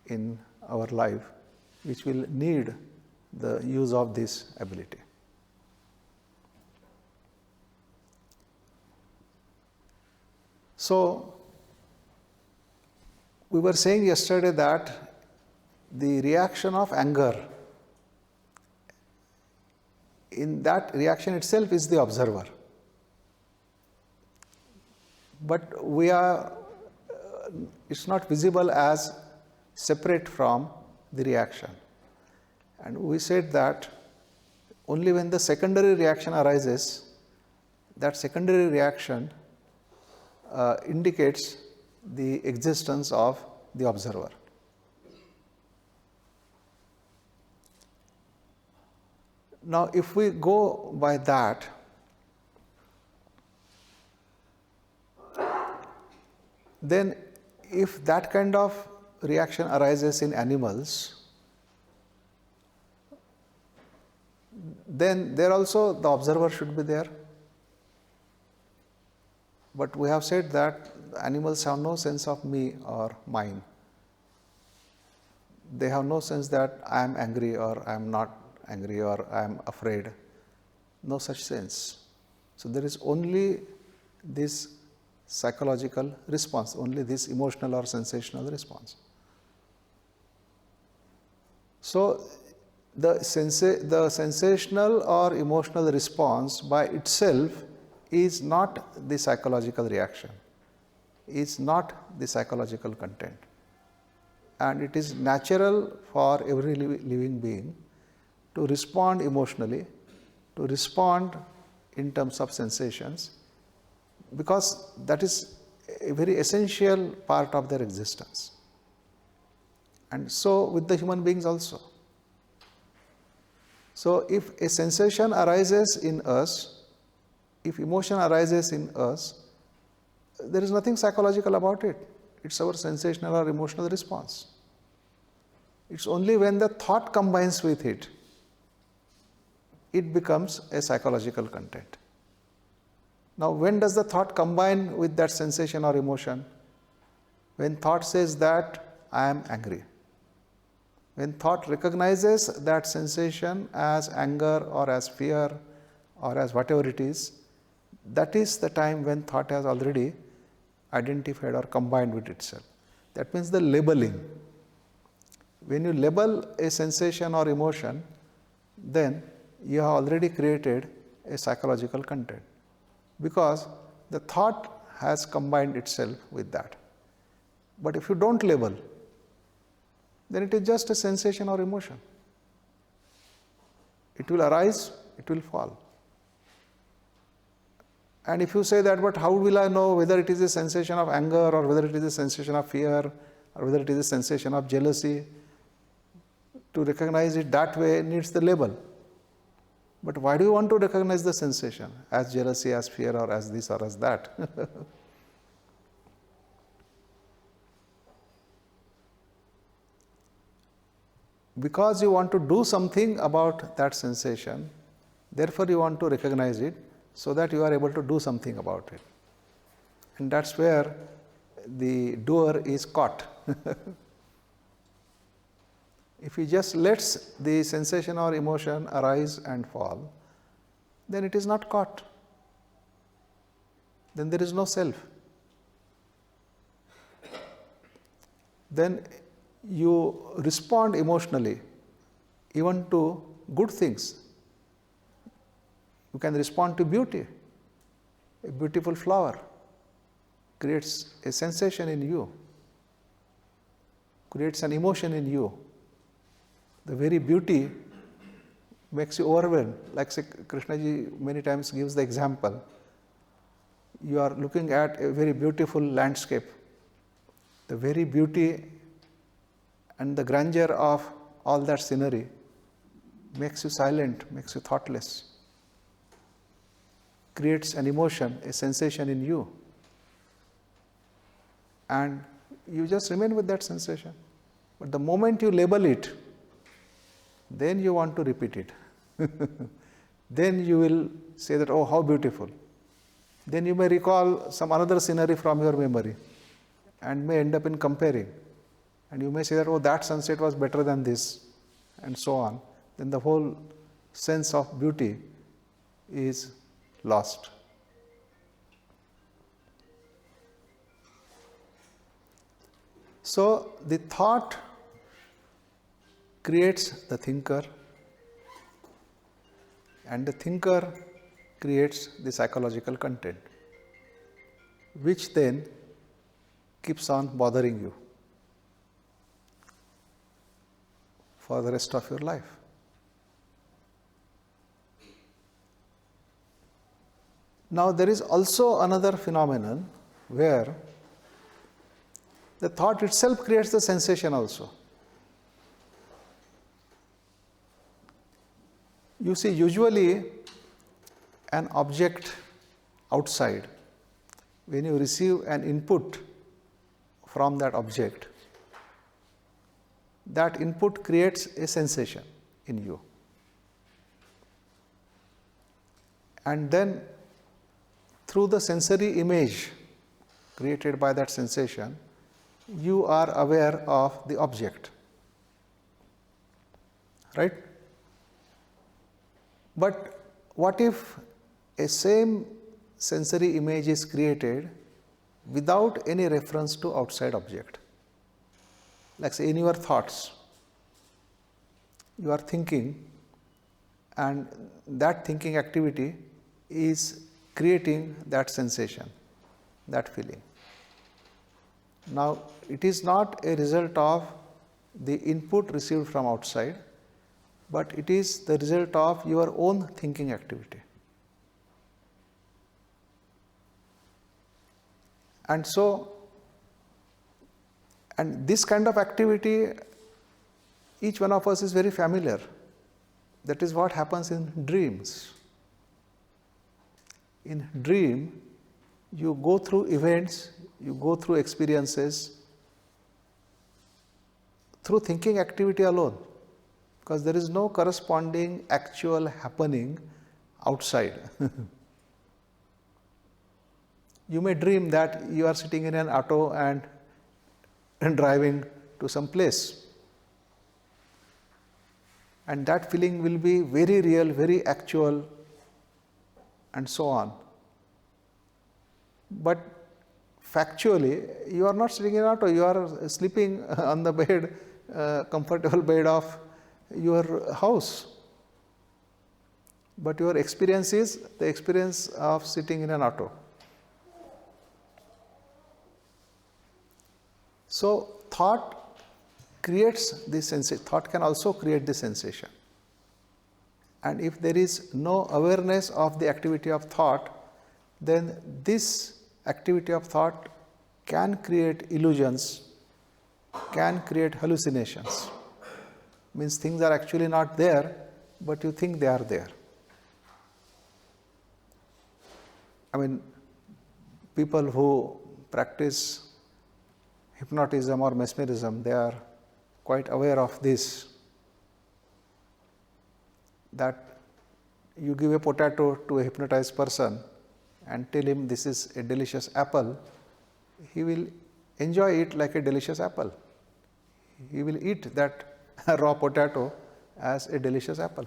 in our life which will need the use of this ability. So, we were saying yesterday that the reaction of anger, in that reaction itself is the observer. But it's not visible as separate from the reaction. And we said that only when the secondary reaction arises, that secondary reaction indicates the existence of the observer. Now, if we go by that, then if that kind of reaction arises in animals, then there also the observer should be there. But we have said that animals have no sense of me or mine. They have no sense that I am angry or I am not angry or I am afraid. No such sense. So there is only this psychological response, only this emotional or sensational response. So the sensational or emotional response by itself is not the psychological reaction, is not the psychological content. And it is natural for every living being to respond emotionally, to respond in terms of sensations, because that is a very essential part of their existence. And so with the human beings also. So if a sensation arises in us, if emotion arises in us, there is nothing psychological about it. It's our sensational or emotional response. It's only when the thought combines with it, it becomes a psychological content. Now, when does the thought combine with that sensation or emotion? When thought says that I am angry. When thought recognizes that sensation as anger or as fear or as whatever it is, that is the time when thought has already identified or combined with itself. That means the labeling. When you label a sensation or emotion, then you have already created a psychological content, because the thought has combined itself with that. But if you don't label, then it is just a sensation or emotion. It will arise, it will fall. And if you say that, but how will I know whether it is a sensation of anger or whether it is a sensation of fear or whether it is a sensation of jealousy? To recognize it that way needs the label. But why do you want to recognize the sensation as jealousy, as fear, or as this or as that? Because you want to do something about that sensation, therefore you want to recognize it so that you are able to do something about it. And that's where the doer is caught. If he just lets the sensation or emotion arise and fall, then it is not caught. Then there is no self. Then you respond emotionally even to good things. You can respond to beauty. A beautiful flower creates a sensation in you, creates an emotion in you. The very beauty makes you overwhelmed. Like say, Krishnaji many times gives the example. You are looking at a very beautiful landscape. The very beauty and the grandeur of all that scenery makes you silent, makes you thoughtless, creates an emotion, a sensation in you. And you just remain with that sensation. But the moment you label it, then you want to repeat it. Then you will say that, oh, how beautiful. Then you may recall some another scenery from your memory and may end up in comparing. And you may say that, oh, that sunset was better than this, and so on. Then the whole sense of beauty is lost. So the thought creates the thinker, and the thinker creates the psychological content, which then keeps on bothering you for the rest of your life. Now there is also another phenomenon where the thought itself creates the sensation also. You see, usually an object outside, when you receive an input from that object, that input creates a sensation in you. And then through the sensory image created by that sensation, you are aware of the object. Right? But what if a same sensory image is created without any reference to outside object? Like say in your thoughts, you are thinking, and that thinking activity is creating that sensation, that feeling. Now, it is not a result of the input received from outside, but it is the result of your own thinking activity. And so, and this kind of activity, each one of us is very familiar. That is what happens in dreams. In dream, you go through events, you go through experiences through thinking activity alone, because there is no corresponding actual happening outside. You may dream that you are sitting in an auto and driving to some place, and that feeling will be very real, very actual, and so on. But factually, you are not sitting in an auto, you are sleeping on the bed, comfortable bed of your house. But your experience is the experience of sitting in an auto. So, thought creates this sensation. Thought can also create this sensation. And if there is no awareness of the activity of thought, then this activity of thought can create illusions, can create hallucinations. Means things are actually not there, but you think they are there. I mean, people who practice hypnotism or mesmerism, they are quite aware of this, that you give a potato to a hypnotized person and tell him this is a delicious apple, he will enjoy it like a delicious apple. He will eat that raw potato as a delicious apple,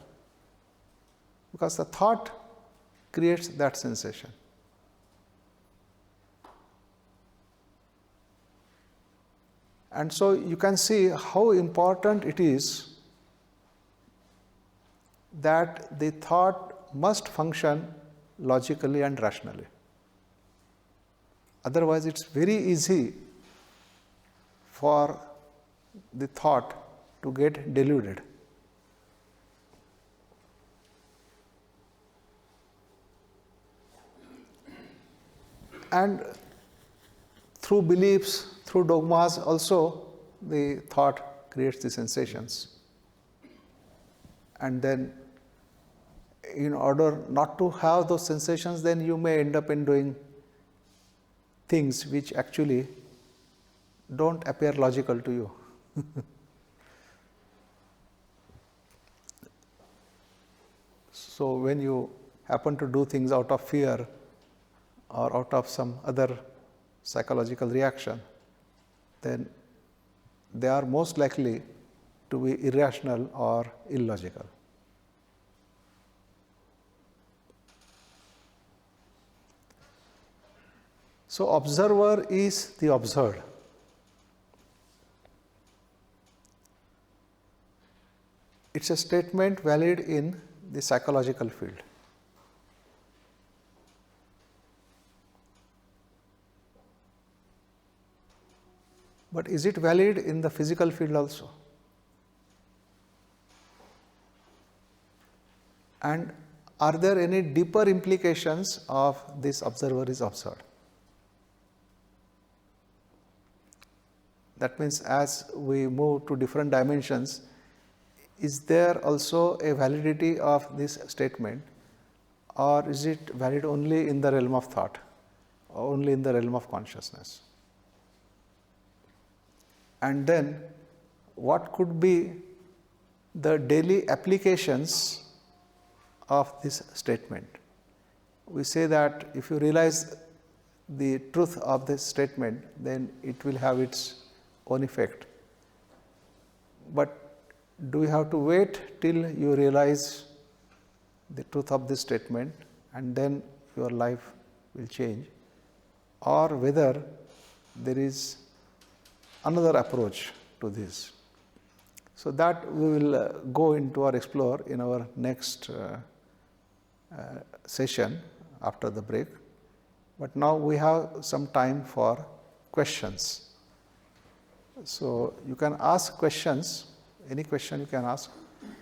because the thought creates that sensation. And so you can see how important it is that the thought must function logically and rationally. Otherwise, it's very easy for the thought to get deluded. And through beliefs, through dogmas also, the thought creates the sensations. And then, in order not to have those sensations, then you may end up in doing things which actually don't appear logical to you. So when you happen to do things out of fear or out of some other psychological reaction, then they are most likely to be irrational or illogical. So observer is the observed. It's a statement valid in the psychological field. But is it valid in the physical field also? And are there any deeper implications of this observer is observed? That means as we move to different dimensions, is there also a validity of this statement, or is it valid only in the realm of thought, or only in the realm of consciousness? And then, what could be the daily applications of this statement? We say that if you realize the truth of this statement, then it will have its own effect. But do you have to wait till you realize the truth of this statement and then your life will change? Or whether there is another approach to this? So that we will go into or explore in our next session after the break. But now we have some time for questions. So you can ask questions. Any question you can ask.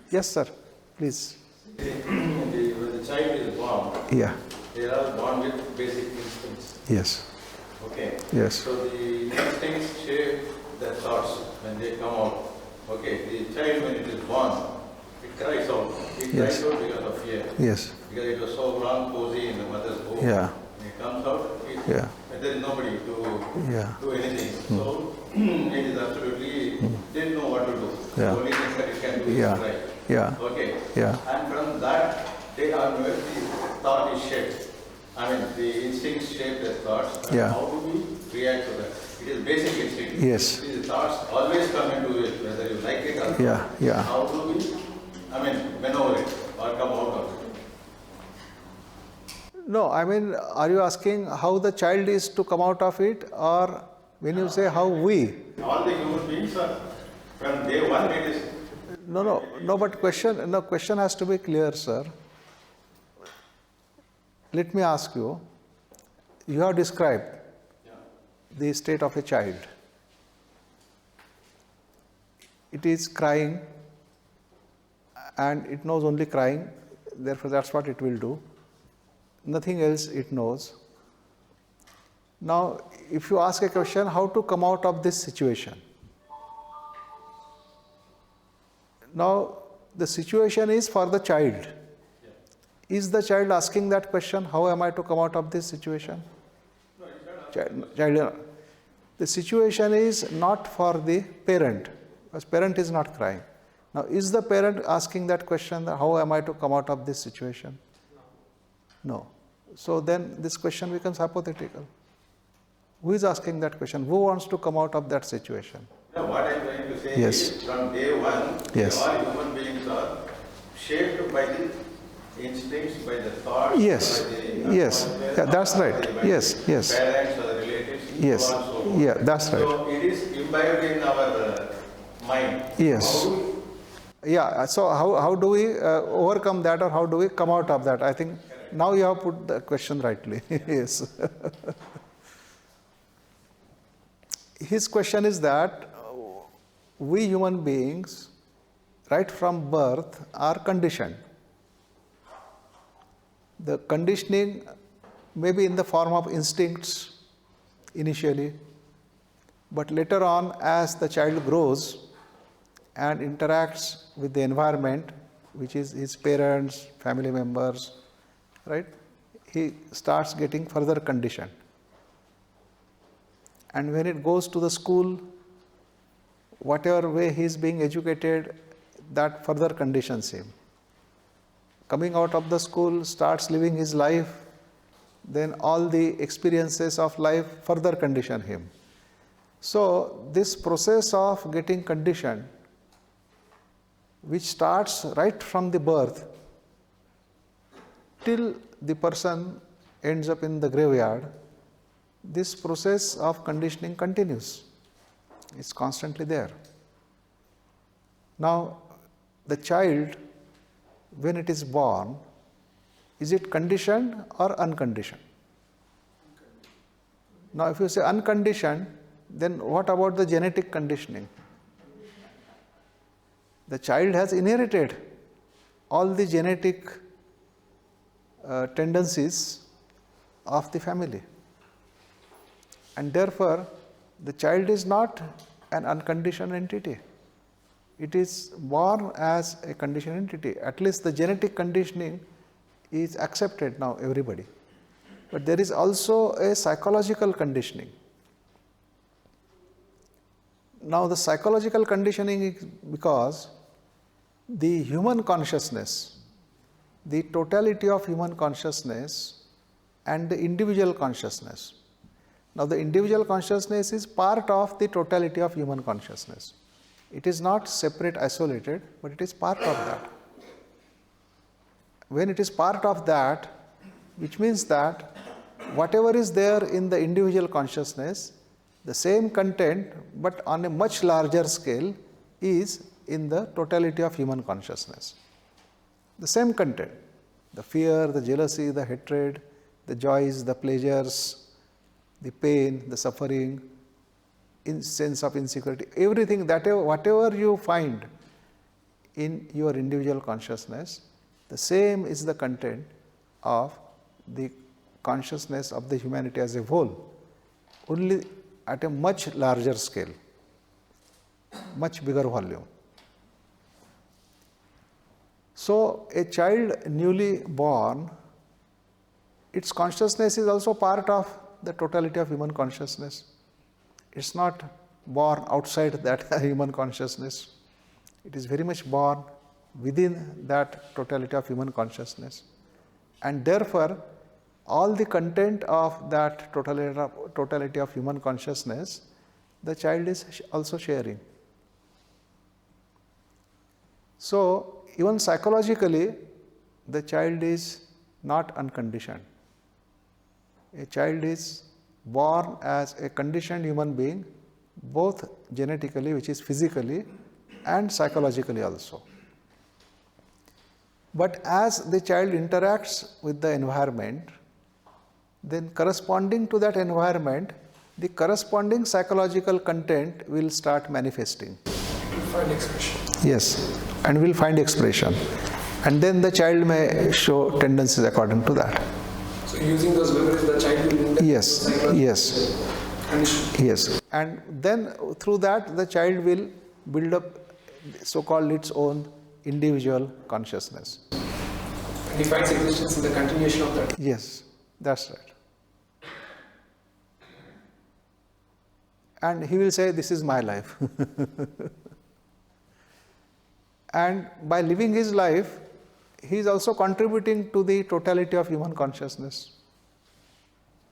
Yes, sir. Please. When the child is born, Yeah. they are all born with basic instincts. Yes. Okay. Yes. So the instincts shape their thoughts when they come out. Okay. The child, when it is born, it cries out. It Yes. cries out because of fear. Yes. Because it was so long, cozy in the mother's womb. Yeah. When it comes out, Yeah. there is nobody to Yeah. do anything. So it is absolutely didn't know what to do. Yeah. The only thing that it can do is Yeah. cry. Yeah. Okay. Yeah. And from that day onwards, the thought is shaped. I mean, the instincts shape the thoughts. And Yeah. how do we react to that? It is basic instinct. Yes. The thoughts always come into it, whether you like it or not. Yeah. Yeah. How do we, maneuver it or come out of it? No, I mean, are you asking how the child is to come out of it, or when you say how we? All the human beings are, from day one, it is. No, but question has to be clear, sir. Let me ask you, you have described the state of a child. It is crying and it knows only crying, therefore that's what it will do. Nothing else it knows. Now, if you ask a question, how to come out of this situation? Now, the situation is for the child. Is the child asking that question, how am I to come out of this situation? Child. The situation is not for the parent, because parent is not crying. Now, is the parent asking that question, how am I to come out of this situation? No. So then this question becomes hypothetical. Who is asking that question? Who wants to come out of that situation? No, what I am trying to say Yes. is from day one, Yes. all human beings are shaped by the instincts, by the thoughts, Yes. by the Yes. unconscious, Yeah, that's by right. the Yes. Yes. parents or the relatives, Yes. so on, so forth. Yeah, that's right. So it is imbibed in our mind. Yes. How do Yeah, so how do we overcome that, or how do we come out of that? I think now you have put the question rightly. Yes. His question is that we human beings, right from birth, are conditioned. The conditioning may be in the form of instincts initially, but later on, as the child grows and interacts with the environment, which is his parents, family members, right, he starts getting further conditioned. And when it goes to the school, whatever way he is being educated, that further conditions him. Coming out of the school, starts living his life, then all the experiences of life further condition him. So this process of getting conditioned, which starts right from the birth till the person ends up in the graveyard, this process of conditioning continues. It's constantly there. Now, the child, when it is born, is it conditioned or unconditioned? Now, if you say unconditioned, then what about the genetic conditioning? The child has inherited all the genetic tendencies of the family. And therefore, the child is not an unconditioned entity. It is born as a conditioned entity. At least the genetic conditioning is accepted now, everybody. But there is also a psychological conditioning. Now, the psychological conditioning is because the human consciousness, the totality of human consciousness and the individual consciousness. Now, the individual consciousness is part of the totality of human consciousness. It is not separate, isolated, but it is part of that. When it is part of that, which means that whatever is there in the individual consciousness, the same content, but on a much larger scale, is in the totality of human consciousness. The same content, the fear, the jealousy, the hatred, the joys, the pleasures, the pain, the suffering, sense of insecurity, everything, whatever you find in your individual consciousness, the same is the content of the consciousness of the humanity as a whole, only at a much larger scale, much bigger volume. So, a child newly born, its consciousness is also part of the totality of human consciousness. It's not born outside that human consciousness. It is very much born within that totality of human consciousness. And therefore, all the content of that totality of human consciousness, the child is also sharing. So, even psychologically, the child is not unconditioned. A child is born as a conditioned human being, both genetically, which is physically, and psychologically also. But as the child interacts with the environment, then corresponding to that environment, the corresponding psychological content will start manifesting. It will find expression. Yes, and will find expression. And then the child may show tendencies according to that. So using those memories, the child will Yes, yes, yes. And then through that, the child will build up so-called its own individual consciousness. And he finds existence in the continuation of that. Yes, that's right. And he will say, this is my life. And by living his life, he is also contributing to the totality of human consciousness.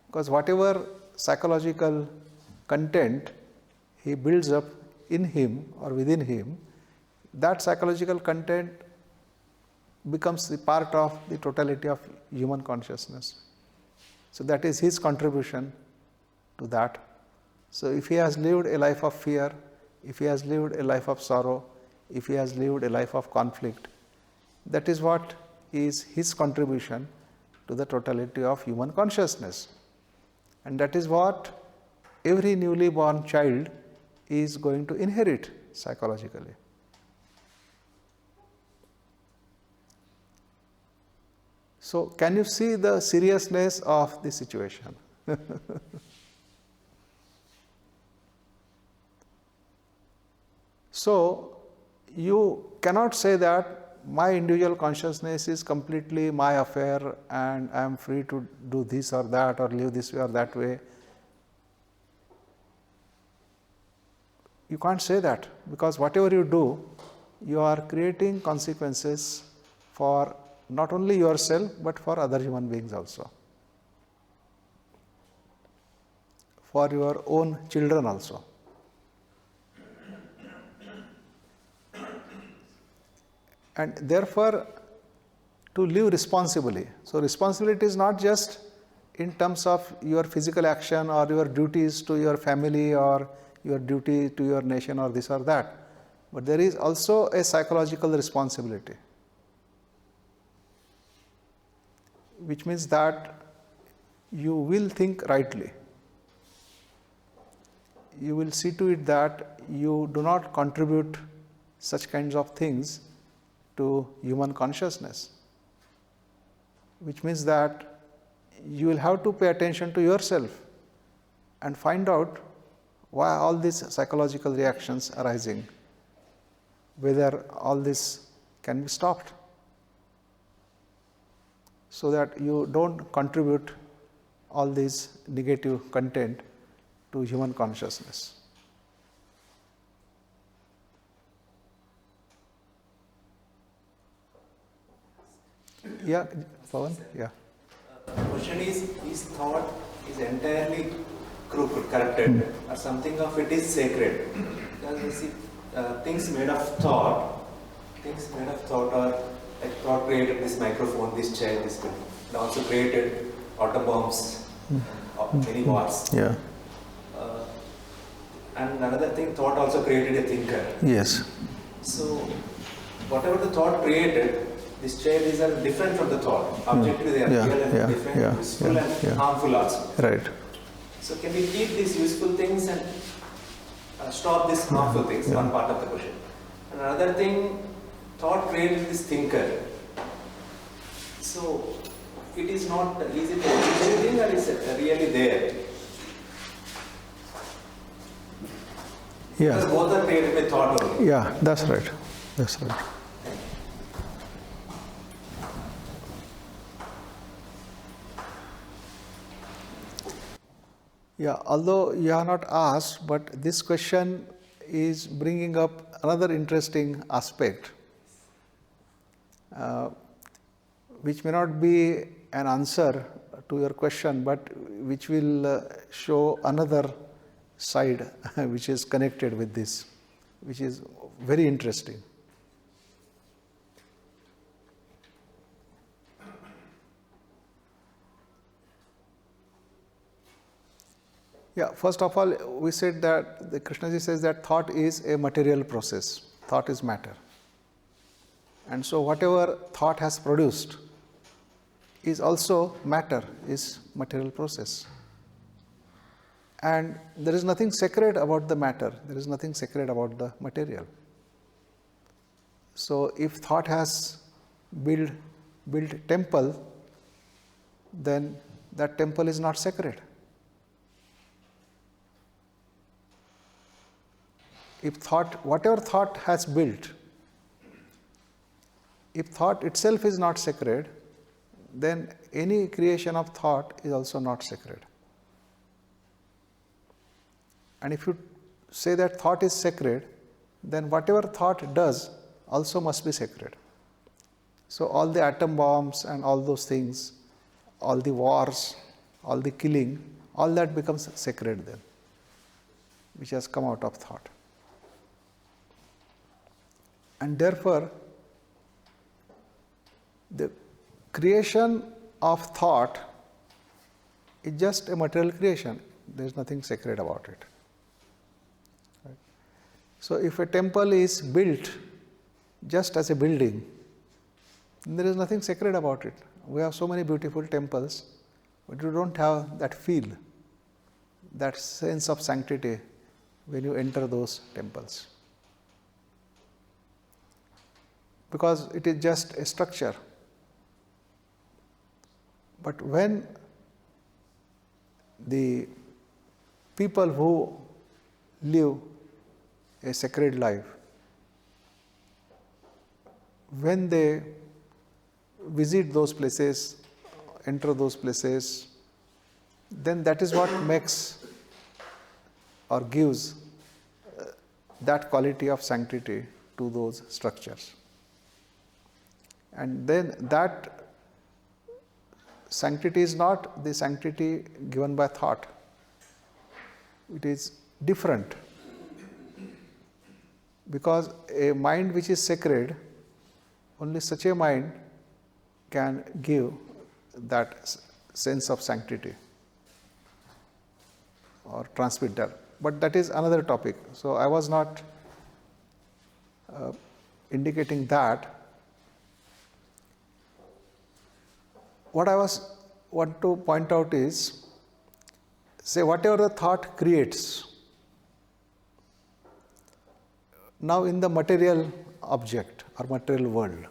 Because whatever psychological content he builds up in him or within him, that psychological content becomes the part of the totality of human consciousness. So that is his contribution to that. So if he has lived a life of fear, if he has lived a life of sorrow, if he has lived a life of conflict. That is what is his contribution to the totality of human consciousness. And that is what every newly born child is going to inherit psychologically. So, can you see the seriousness of the situation? So, you cannot say that my individual consciousness is completely my affair and I am free to do this or that or live this way or that way. You can't say that, because whatever you do, you are creating consequences for not only yourself but for other human beings also, for your own children also. And therefore, to live responsibly. So, responsibility is not just in terms of your physical action or your duties to your family or your duty to your nation or this or that, but there is also a psychological responsibility, which means that you will think rightly. You will see to it that you do not contribute such kinds of things to human consciousness, which means that you will have to pay attention to yourself and find out why all these psychological reactions arising, whether all this can be stopped, so that you don't contribute all this negative content to human consciousness. Yeah, Pawan? Yeah. The question is thought is entirely corrupted, or something of it is sacred? Because you see, things made of thought are like thought created this microphone, this chair, this thing. It also created atom bombs, many wars. Yeah. And another thing, thought also created a thinker. Yes. So, whatever the thought created, these chair are different from the thought. Objectively, they are real and different, useful and harmful also. Right. So, can we keep these useful things and stop these harmful things? One part of the question. And another thing, thought created this thinker. So, it is not, is it a illusory thing or is it really there? Yeah. Because both are created by thought only. Yeah, that's right. That's right. Yeah, although you have not asked, but this question is bringing up another interesting aspect, which may not be an answer to your question, but which will show another side which is connected with this, which is very interesting. Yeah, first of all, we said that Krishnaji says that thought is a material process. Thought is matter. And so whatever thought has produced is also matter, is material process. And there is nothing sacred about the matter. There is nothing sacred about the material. So if thought has built temple, then that temple is not sacred. If thought, whatever thought has built, if thought itself is not sacred, then any creation of thought is also not sacred. And if you say that thought is sacred, then whatever thought does also must be sacred. So all the atom bombs and all those things, all the wars, all the killing, all that becomes sacred then, which has come out of thought. And therefore, the creation of thought is just a material creation. There is nothing sacred about it. Right? So if a temple is built just as a building, there is nothing sacred about it. We have so many beautiful temples, but you don't have that feel, that sense of sanctity when you enter those temples. Because it is just a structure. But when the people who live a sacred life, when they visit those places, enter those places, then that is what makes or gives that quality of sanctity to those structures. And then that sanctity is not the sanctity given by thought. It is different. Because a mind which is sacred, only such a mind can give that sense of sanctity or transmit that. But that is another topic. So I was not indicating that. What I want to point out is, say whatever the thought creates, now in the material object or material world,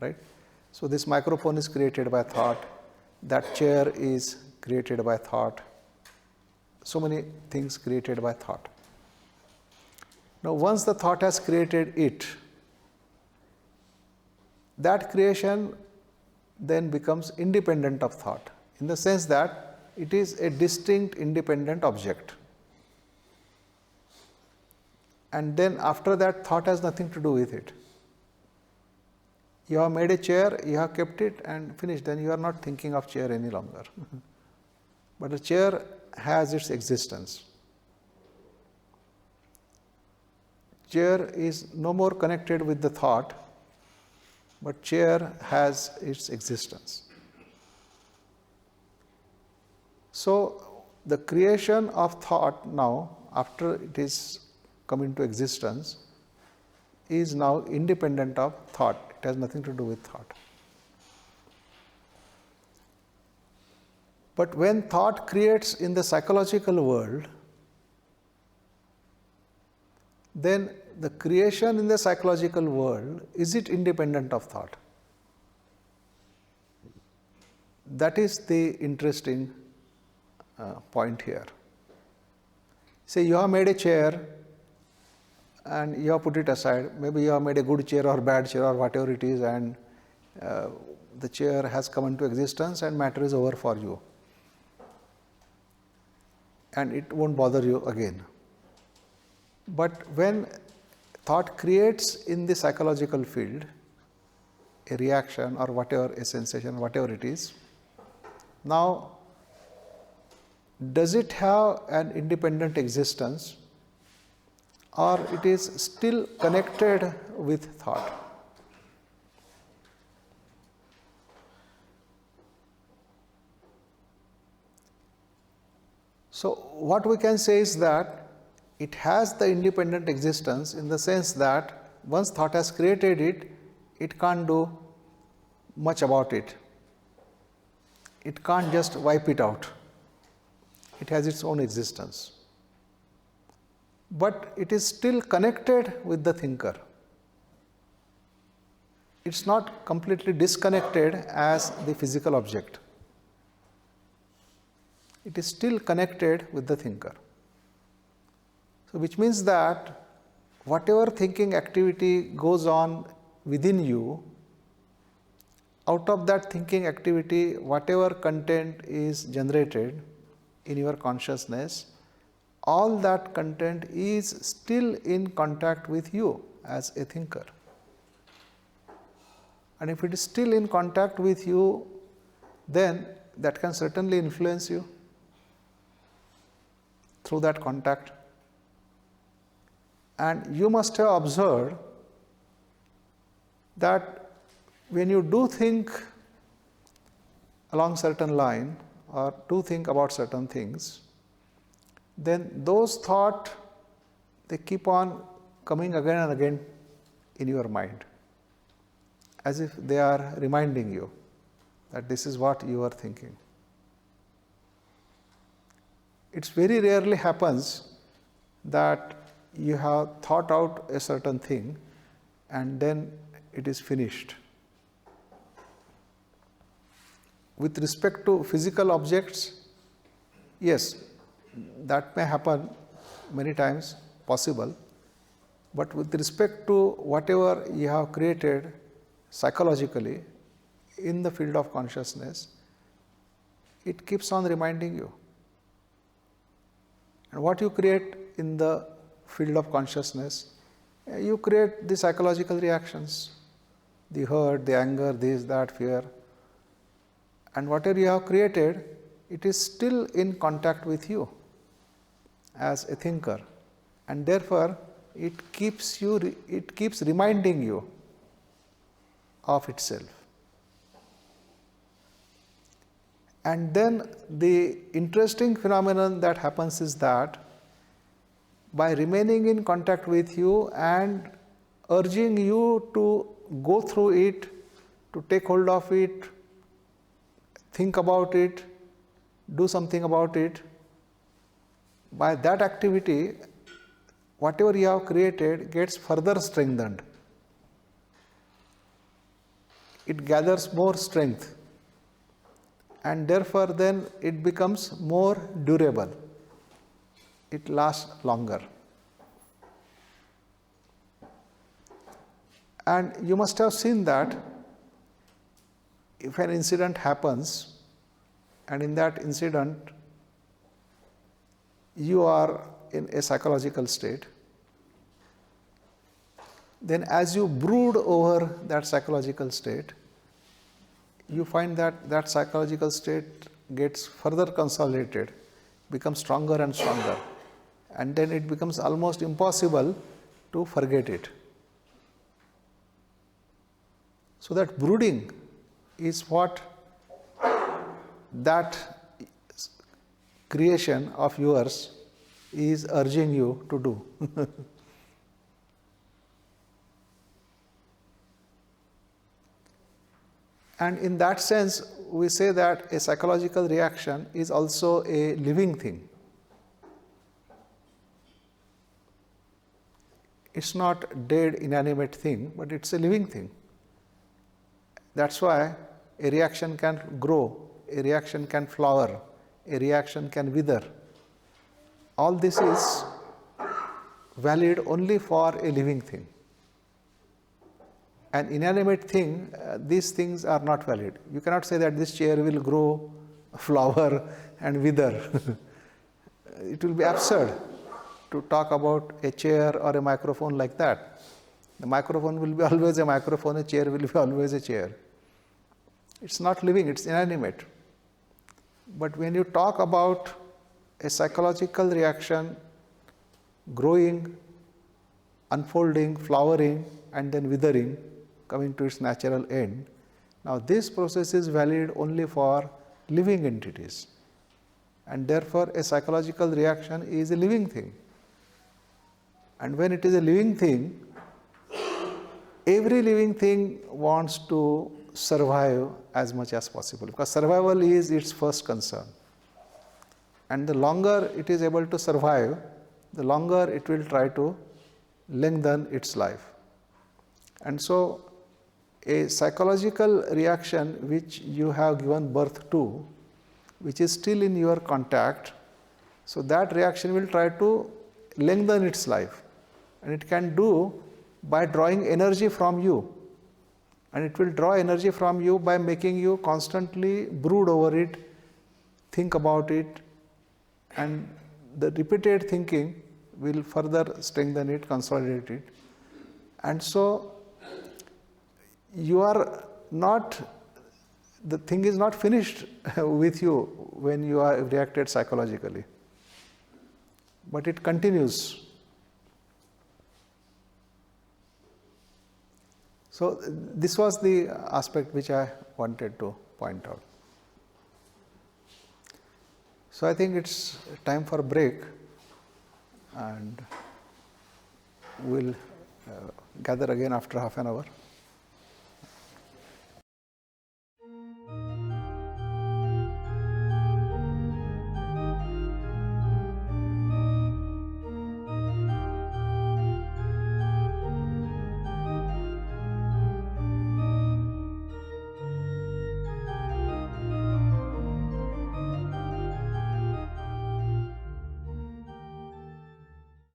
right? So this microphone is created by thought, that chair is created by thought, so many things created by thought. Now once the thought has created it, that creation then becomes independent of thought, in the sense that it is a distinct independent object. And then after that, thought has nothing to do with it. You have made a chair, you have kept it and finished, then you are not thinking of chair any longer. But the chair has its existence. Chair is no more connected with the thought, but chair has its existence. So the creation of thought now, after it is come into existence, is now independent of thought. It has nothing to do with thought. But when thought creates in the psychological world, then the creation in the psychological world, is it independent of thought? That is the interesting point here. Say you have made a chair and you have put it aside. Maybe you have made a good chair or bad chair or whatever it is, and the chair has come into existence and matter is over for you. And it won't bother you again. But when thought creates in the psychological field a reaction or whatever, a sensation, whatever it is, now does it have an independent existence, or it is still connected with thought? So what we can say is that it has the independent existence, in the sense that once thought has created it, it can't do much about it. It can't just wipe it out. It has its own existence. But it is still connected with the thinker. It's not completely disconnected as the physical object. It is still connected with the thinker. So which means that whatever thinking activity goes on within you, out of that thinking activity, whatever content is generated in your consciousness, all that content is still in contact with you as a thinker. And if it is still in contact with you, then that can certainly influence you through that contact. And you must have observed that when you do think along certain line or do think about certain things, then those thoughts, they keep on coming again and again in your mind. as if they are reminding you that this is what you are thinking. It very rarely happens that you have thought out a certain thing and then it is finished. With respect to physical objects, yes, that may happen many times, possible. But with respect to whatever you have created psychologically in the field of consciousness, it keeps on reminding you. And what you create in the field of consciousness, you create the psychological reactions, the hurt, the anger, this, that, fear. And whatever you have created, it is still in contact with you as a thinker. And therefore, it keeps reminding you of itself. And then the interesting phenomenon that happens is that by remaining in contact with you and urging you to go through it, to take hold of it, think about it, do something about it, by that activity, whatever you have created gets further strengthened. It gathers more strength, and therefore then it becomes more durable. It lasts longer. And you must have seen that if an incident happens, and in that incident you are in a psychological state, then as you brood over that psychological state, you find that that psychological state gets further consolidated, becomes stronger and stronger, and then it becomes almost impossible to forget it. So that brooding is what that creation of yours is urging you to do. And in that sense, we say that a psychological reaction is also a living thing. It's not a dead, inanimate thing, but it's a living thing. That's why a reaction can grow, a reaction can flower, a reaction can wither. All this is valid only for a living thing. An inanimate thing, these things are not valid. You cannot say that this chair will grow, flower and wither. It will be absurd to talk about a chair or a microphone like that. The microphone will be always a microphone, a chair will be always a chair. It's not living, it's inanimate. But when you talk about a psychological reaction growing, unfolding, flowering, and then withering, coming to its natural end, now this process is valid only for living entities. And therefore, a psychological reaction is a living thing. And when it is a living thing, every living thing wants to survive as much as possible, because survival is its first concern. And the longer it is able to survive, the longer it will try to lengthen its life. And so, a psychological reaction which you have given birth to, which is still in your contact, so that reaction will try to lengthen its life. And it can do by drawing energy from you. And it will draw energy from you by making you constantly brood over it, think about it, and the repeated thinking will further strengthen it, consolidate it. And so, you are not, the thing is not finished with you when you are reacted psychologically, but it continues. So, this was the aspect which I wanted to point out. So, I think it's time for a break, and we'll gather again after half an hour.